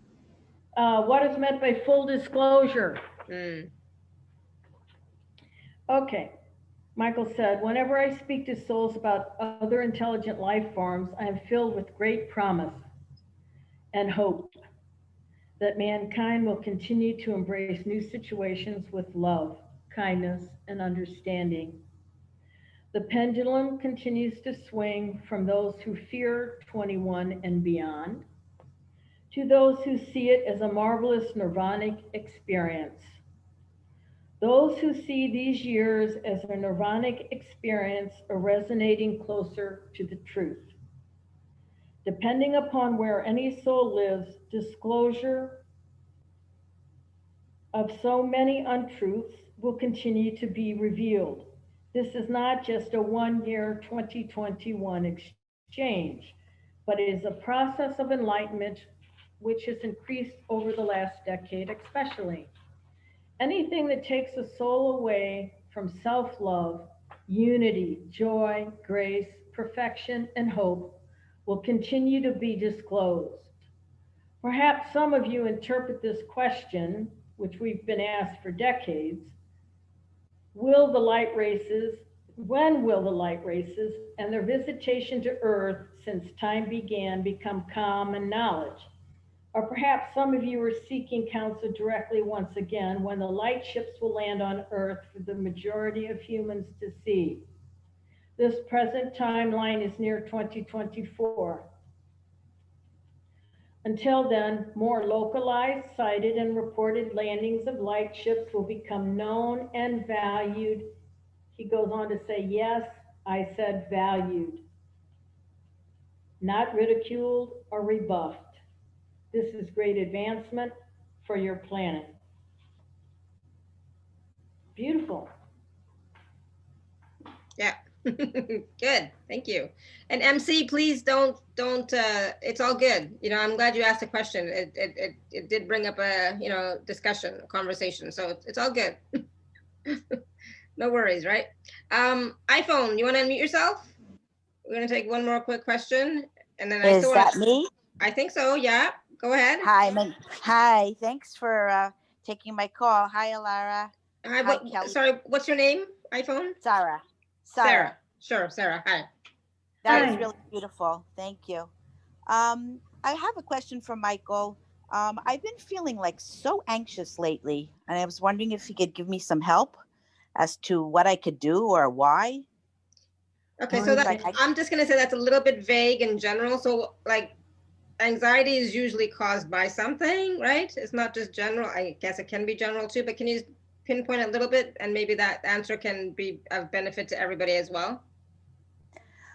What is meant by full disclosure? Okay, Michael said, whenever I speak to souls about other intelligent life forms, I am filled with great promise and hope that mankind will continue to embrace new situations with love, kindness, and understanding. The pendulum continues to swing from those who fear 21 and beyond to those who see it as a marvelous nirvanic experience. Those who see these years as a nirvanic experience are resonating closer to the truth. Depending upon where any soul lives, disclosure of so many untruths will continue to be revealed. This is not just a one-year 2021 exchange, but it is a process of enlightenment which has increased over the last decade especially. Anything that takes a soul away from self-love, unity, joy, grace, perfection, and hope will continue to be disclosed. Perhaps some of you interpret this question which we've been asked for decades, when will the light races and their visitation to Earth since time began become common knowledge? Or perhaps some of you are seeking counsel directly once again when the light ships will land on Earth for the majority of humans to see. This present timeline is near 2024. Until then, more localized, sighted, and reported landings of light ships will become known and valued. He goes on to say, yes, I said valued, not ridiculed or rebuffed. This is great advancement for your planet. Beautiful. Yeah. Good. Thank you. And MC, please don't, it's all good. You know, I'm glad you asked the question. It did bring up a, you know, discussion, a conversation. So it's all good. No worries, right? iPhone, you want to unmute yourself? We're going to take one more quick question. And then Is that me? I think so. Yeah. Go ahead. Hi. Thanks for taking my call. Hi, Alara. Hi, Kelly. Sorry, what's your name? iPhone? Sarah. Sure, Sarah. Hi. That was really beautiful. Thank you. I have a question for Michael. I've been feeling like so anxious lately, and I was wondering if he could give me some help as to what I could do or why. Okay, so I'm just going to say that's a little bit vague in general. So like anxiety is usually caused by something, right? It's not just general. I guess it can be general too, but can you pinpoint a little bit and maybe that answer can be of benefit to everybody as well?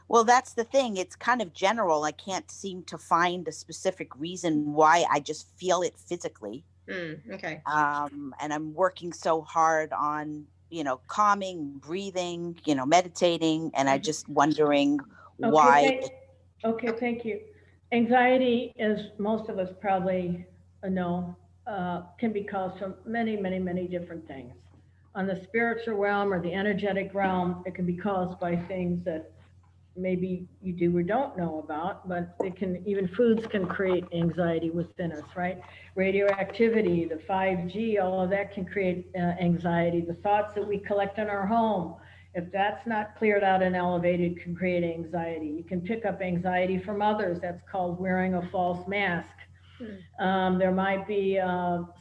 Well, that's the thing. It's kind of general. I can't seem to find a specific reason why. I just feel it physically. Okay. And I'm working so hard on, you know, calming, breathing, you know, meditating, and I'm just wondering why. Okay, thank you. Anxiety, as most of us probably know, can be caused from many, many, many different things. On the spiritual realm or the energetic realm, it can be caused by things that maybe you do or don't know about, but it can, even foods can create anxiety within us, right? Radioactivity, the 5G, all of that can create anxiety. The thoughts that we collect in our home, if that's not cleared out and elevated, can create anxiety. You can pick up anxiety from others. That's called wearing a false mask. There might be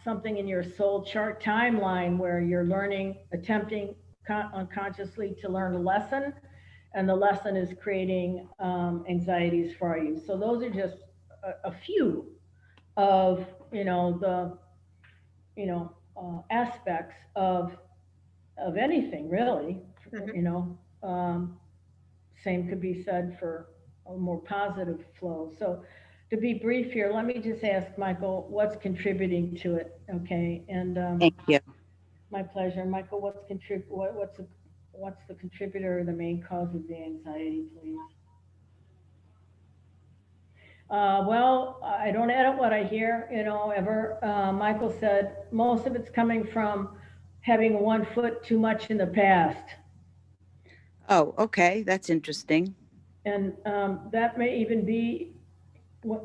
something in your soul chart timeline where you're attempting unconsciously to learn a lesson, and the lesson is creating anxieties for you. So those are just a few of, you know, the, you know, aspects of anything really. You know, same could be said for a more positive flow. So to be brief here, let me just ask Michael, what's contributing to it? Okay, and Thank you. My pleasure, Michael. What's the contributor or the main cause of the anxiety, please? Well, I don't edit what I hear, you know, ever. Michael said most of it's coming from having one foot too much in the past. Oh, okay, that's interesting. And that may even be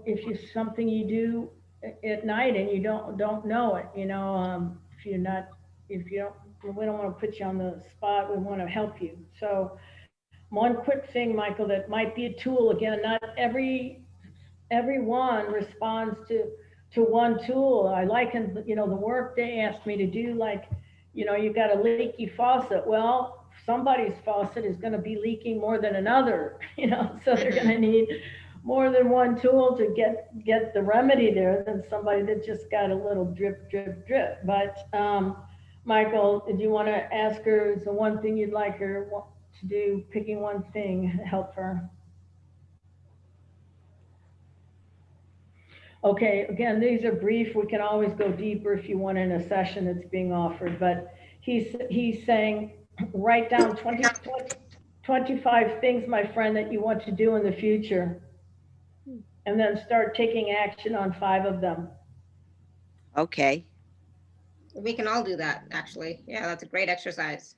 if it's something you do at night and you don't know it, you know, we don't want to put you on the spot. We want to help you. So one quick thing, Michael, that might be a tool. Again, not everyone responds to one tool. I liken, you know, the work they asked me to do, like, you know, you've got a leaky faucet. Well, somebody's faucet is going to be leaking more than another, you know, so they're going to need more than one tool to get the remedy there than somebody that just got a little drip, drip, drip. But Michael, do you want to ask her, is the one thing you'd like her to do, picking one thing, help her? Okay, again, these are brief. We can always go deeper if you want in a session that's being offered, but he's saying, write down 25 things, my friend, that you want to do in the future, and then start taking action on 5 of them. Okay. We can all do that, actually. Yeah, that's a great exercise.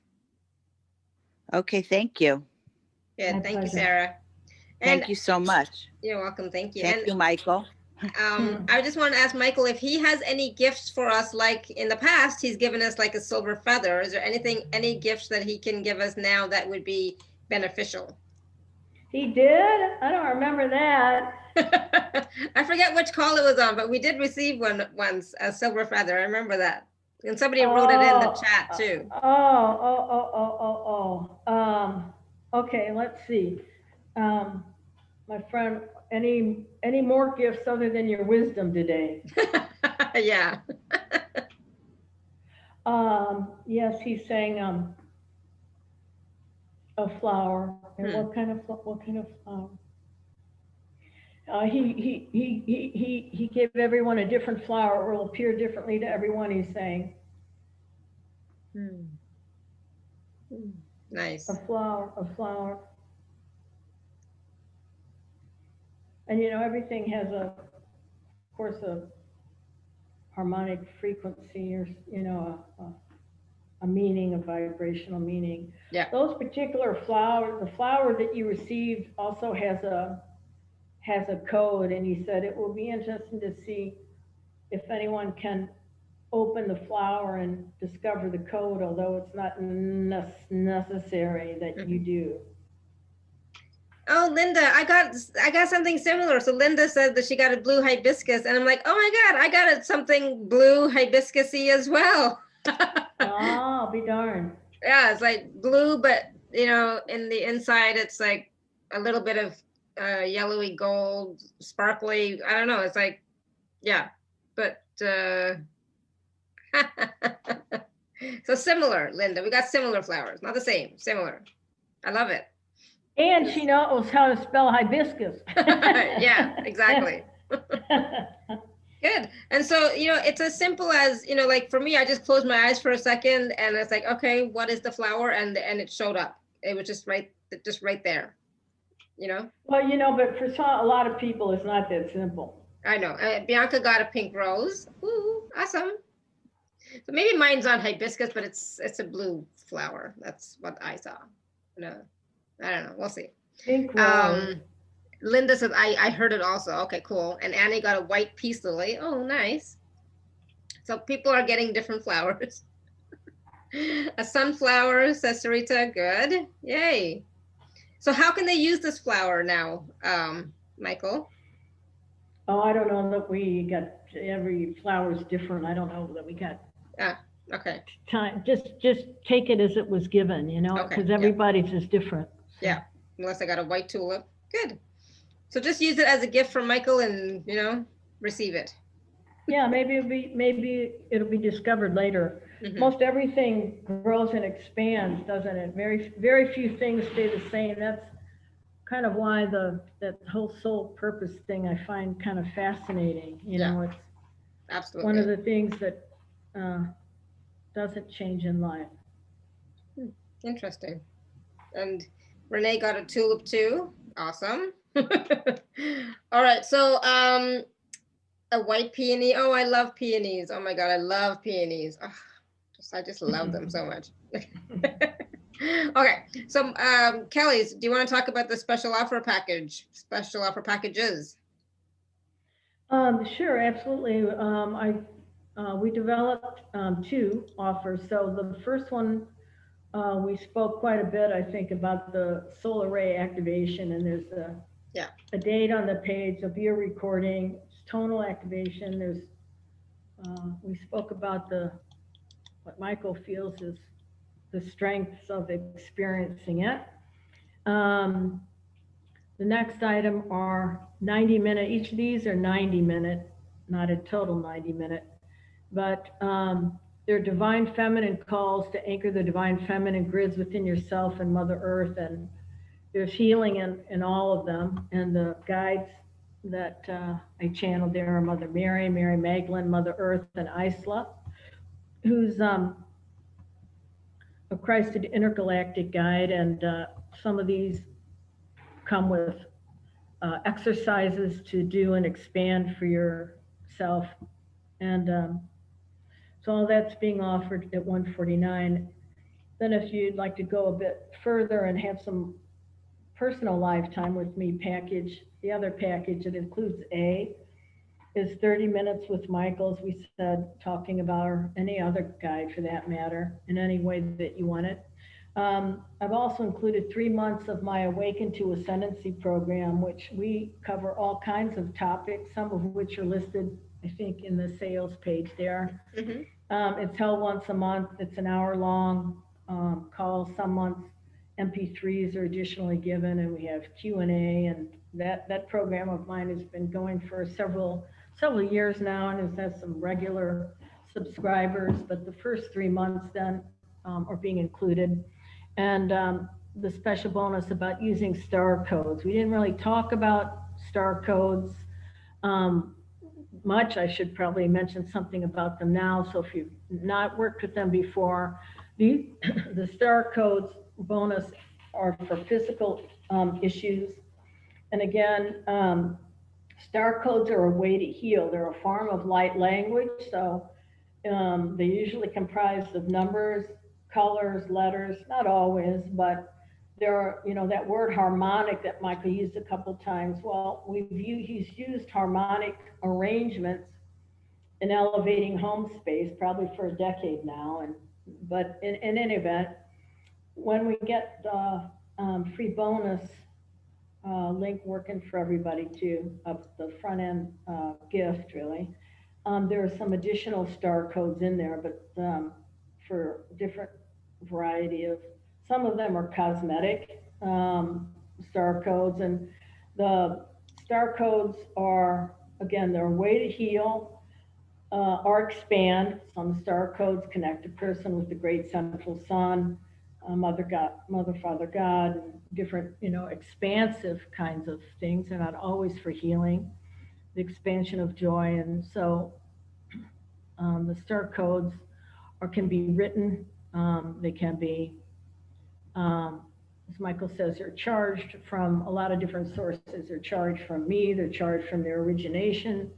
Okay, thank you. Good, thank you, Sarah. Thank you so much. You're welcome, thank you. Thank you, Michael. I just want to ask Michael if he has any gifts for us. Like in the past, he's given us like a silver feather. Is there any gifts that he can give us now that would be beneficial? He did? I don't remember that. I forget which call it was on, but we did receive one once, a silver feather. I remember that. And somebody wrote it in the chat too. Okay, let's see. My friend, any more gifts other than your wisdom today? Yeah. Yes, he's saying a flower. And what kind of flower? He gave everyone a different flower. It will appear differently to everyone, he's saying. Nice. A flower. And you know, everything has of course, a harmonic frequency, or you know, a meaning, a vibrational meaning. Yeah. Those particular flowers, the flower that you received also has a code, and he said it will be interesting to see if anyone can open the flower and discover the code, although it's not necessary that you do. Oh, Linda, I got something similar. So Linda said that she got a blue hibiscus, and I'm like, oh my God, I got something blue hibiscusy as well. Oh, be darned. Yeah, it's like blue, but you know, in the inside, it's like a little bit of yellowy gold, sparkly. I don't know. It's like, yeah, but so similar, Linda. We got similar flowers, not the same, similar. I love it. And she knows how to spell hibiscus. Yeah, exactly. Good. And so, you know, it's as simple as, you know, like for me, I just closed my eyes for a second and it's like, okay, what is the flower? And it showed up. It was just right there, you know? Well, you know, but for a lot of people, it's not that simple. I know. Bianca got a pink rose. Ooh, awesome. So maybe mine's not hibiscus, but it's a blue flower. That's what I saw. No. I don't know. We'll see. Linda said, I heard it also. Okay, cool. And Annie got a white peace lily. Oh, nice. So people are getting different flowers. A sunflower, says Sarita. Good. Yay. So how can they use this flower now, Michael? Oh, I don't know that we got, every flower is different. I don't know that we got. Okay. Time. Just take it as it was given, you know, because everybody's is different. Yeah, unless I got a white tulip. Good. So just use it as a gift from Michael and, you know, receive it. Yeah, maybe it'll be discovered later. Mm-hmm. Most everything grows and expands, doesn't it? Very few things stay the same. That's kind of why that whole soul purpose thing I find kind of fascinating. You know, it's absolutely one of the things that doesn't change in life. Interesting. And Renee got a tulip too. Awesome. All right. So a white peony. Oh, I love peonies. Oh my God, I love peonies. Oh, I just love them so much. Okay. So Kelly, do you want to talk about the special offer package? Special offer packages? Sure, absolutely. We developed 2 offers. So the first one, we spoke quite a bit, I think, about the solar ray activation, and there's a date on the page. There'll be a recording. It's tonal activation. There's we spoke about what Michael feels is the strengths of experiencing it. The next item are 90-minute. Each of these are 90-minute, not a total 90-minute, but they're divine feminine calls to anchor the divine feminine grids within yourself and Mother Earth, and there's healing in all of them. And the guides that I channeled there are Mother Mary, Mary Magdalene, Mother Earth, and Isla, who's a Christ intergalactic guide. And some of these come with exercises to do and expand for yourself. And so all that's being offered at $149. Then if you'd like to go a bit further and have some personal lifetime with me package, the other package, it includes is 30 minutes with Michael, as we said, talking about, or any other guide for that matter, in any way that you want it. I've also included 3 months of my Awaken to Ascendancy program, which we cover all kinds of topics, some of which are listed, I think, in the sales page there. It's held once a month. It's an hour-long call. Some months MP3s are additionally given, and we have Q&A, and that program of mine has been going for several years now, and has some regular subscribers, but the first 3 months then are being included. And the special bonus about using star codes. We didn't really talk about star codes much. I should probably mention something about them now. So if you've not worked with them before, the star codes bonus are for physical issues. And again, star codes are a way to heal. They're a form of light language. So they usually comprise of numbers, colors, letters, not always, but there are, that word harmonic that Michael used a couple times. Well, he's used harmonic arrangements in elevating home space probably for a decade now. But in any event, when we get the free bonus link working for everybody too, up the front end gift really, there are some additional star codes in there, but for different variety of, some of them are cosmetic star codes, and the star codes are, again, they're a way to heal or expand. Some star codes connect a person with the great central sun, Mother, Father, God, and different, expansive kinds of things. They're not always for healing, the expansion of joy. And so the star codes can be written. They can be, as Michael says, they're charged from a lot of different sources. They're charged from me, they're charged from their origination,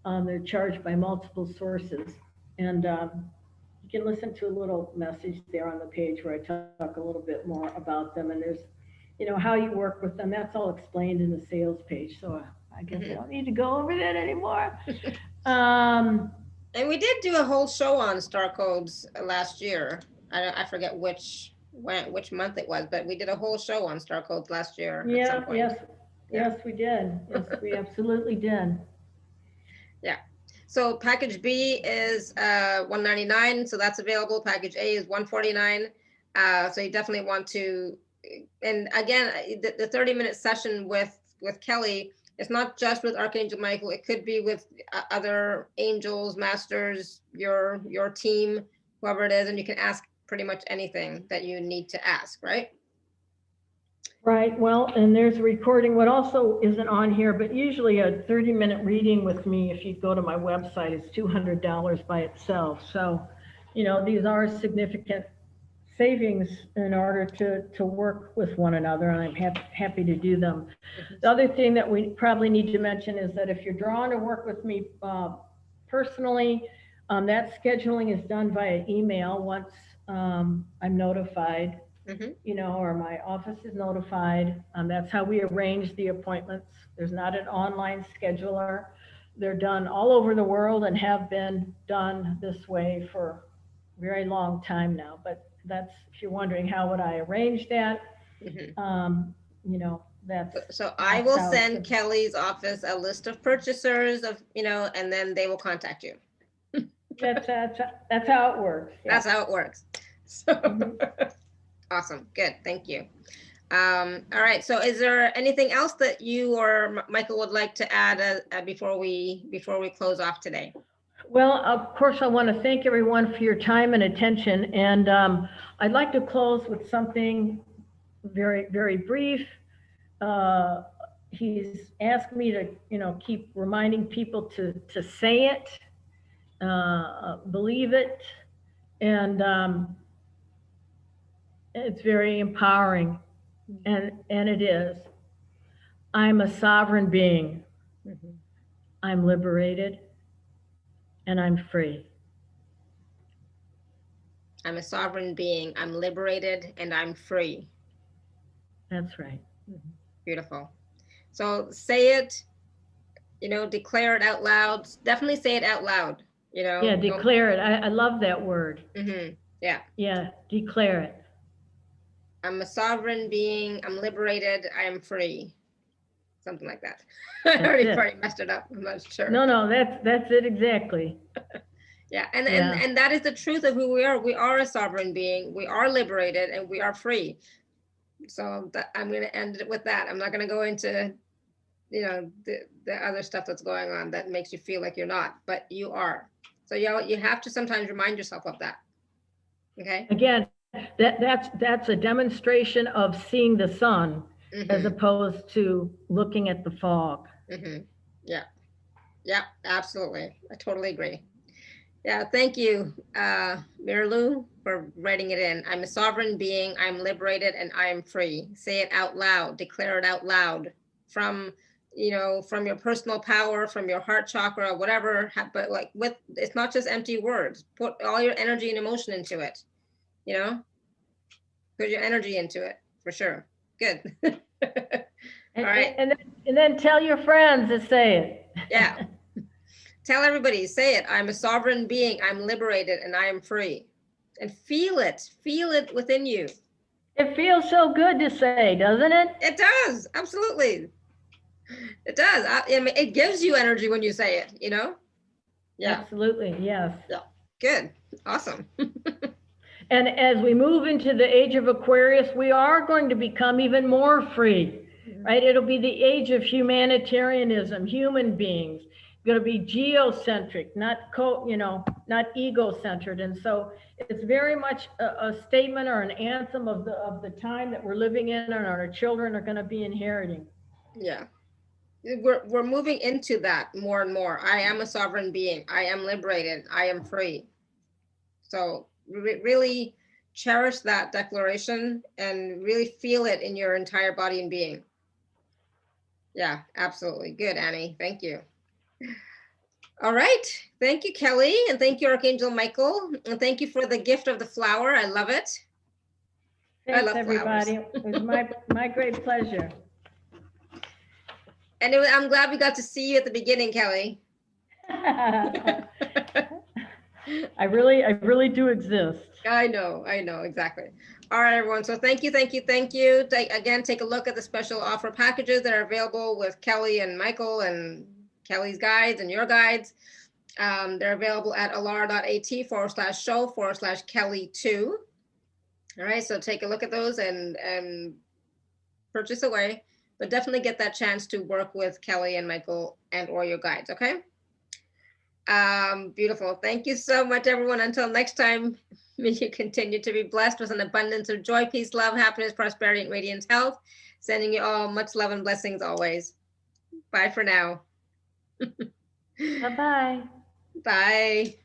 they're charged by multiple sources. And you can listen to a little message there on the page where I talk a little bit more about them. And there's, how you work with them. That's all explained in the sales page. So I guess I don't need to go over that anymore. And we did do a whole show on star codes last year. I forget which month it was, but we did a whole show on star codes last year. Yeah, yes, we did. Yes, we absolutely did. Yeah. So package B is $199, so that's available. Package A is $149. So you definitely want to, and again, the 30-minute session with Kelly, it's not just with Archangel Michael. It could be with other angels, masters, your team, whoever it is, and you can ask pretty much anything that you need to ask, right? Right. Well, and there's a recording. What also isn't on here, but usually a 30-minute reading with me, if you go to my website, is $200 by itself. So, these are significant savings in order to work with one another, and I'm happy to do them. The other thing that we probably need to mention is that if you're drawn to work with me personally, that scheduling is done via email once I'm notified. Or my office is notified. That's how we arrange the appointments. There's not an online scheduler. They're done all over the world and have been done this way for a very long time now. But that's, if you're wondering how would I arrange that, that's. So I will send Kelly's office a list of purchasers and then they will contact you. That's how it works. Yeah. That's how it works. So. Awesome. Good. Thank you. All right. So is there anything else that you or Michael would like to add before we close off today? Well, of course, I want to thank everyone for your time and attention. And I'd like to close with something very, very brief. He's asked me to, keep reminding people to say it, believe it, and it's very empowering, and it is. I'm a sovereign being. I'm liberated, and I'm free. I'm a sovereign being. I'm liberated, and I'm free. That's right. Beautiful. So say it, you know, declare it out loud. Definitely say it out loud, you know. Yeah, declare it. I love that word. Yeah. Yeah, declare it. I'm a sovereign being. I'm liberated. I am free. Something like that. I already probably messed it up. I'm not sure. No, that's it exactly. Yeah, and that is the truth of who we are. We are a sovereign being. We are liberated, and we are free. So I'm going to end it with that. I'm not going to go into, you know, the other stuff that's going on that makes you feel like you're not, but you are. So you have to sometimes remind yourself of that. Okay. Again, that's a demonstration of seeing the sun as opposed to looking at the fog. Yeah, absolutely. I totally agree. Yeah, thank you, Miralu, for writing it in. I'm a sovereign being, I'm liberated, and I am free. Say it out loud, declare it out loud from, you know, from your personal power, from your heart chakra, whatever, but like it's not just empty words. Put all your energy and emotion into it, you know? Put your energy into it, for sure. Good. All right. And then tell your friends to say it. Yeah. Tell everybody, say it. I'm a sovereign being. I'm liberated and I am free. And feel it within you. It feels so good to say, doesn't it? It does. Absolutely. It does. I mean, it gives you energy when you say it, you know? Yeah. Absolutely. Yes. Yeah. Good. Awesome. And as we move into the age of Aquarius, we are going to become even more free, right? It'll be the age of humanitarianism, human beings. Going to be geocentric, not not ego-centered. And so it's very much a statement or an anthem of the time that we're living in and our children are going to be inheriting. Yeah. We're moving into that more and more. I am a sovereign being. I am liberated. I am free. So really cherish that declaration and really feel it in your entire body and being. Yeah, absolutely. Good, Annie. Thank you. All right. Thank you, Kelly. And thank you, Archangel Michael. And thank you for the gift of the flower. I love it. Thanks, I love everybody. flowers. It was my great pleasure. And I'm glad we got to see you at the beginning, Kelly. I really do exist. I know, exactly. All right, everyone. So thank you. Again, take a look at the special offer packages that are available with Kelly and Michael and Kelly's guides and your guides. They're available at alara.at/show/Kelly2. All right, so take a look at those and purchase away, but definitely get that chance to work with Kelly and Michael and or your guides, okay? Beautiful. Thank you so much, everyone. Until next time, may you continue to be blessed with an abundance of joy, peace, love, happiness, prosperity, and radiant health. Sending you all much love and blessings always. Bye for now. Bye-bye. Bye.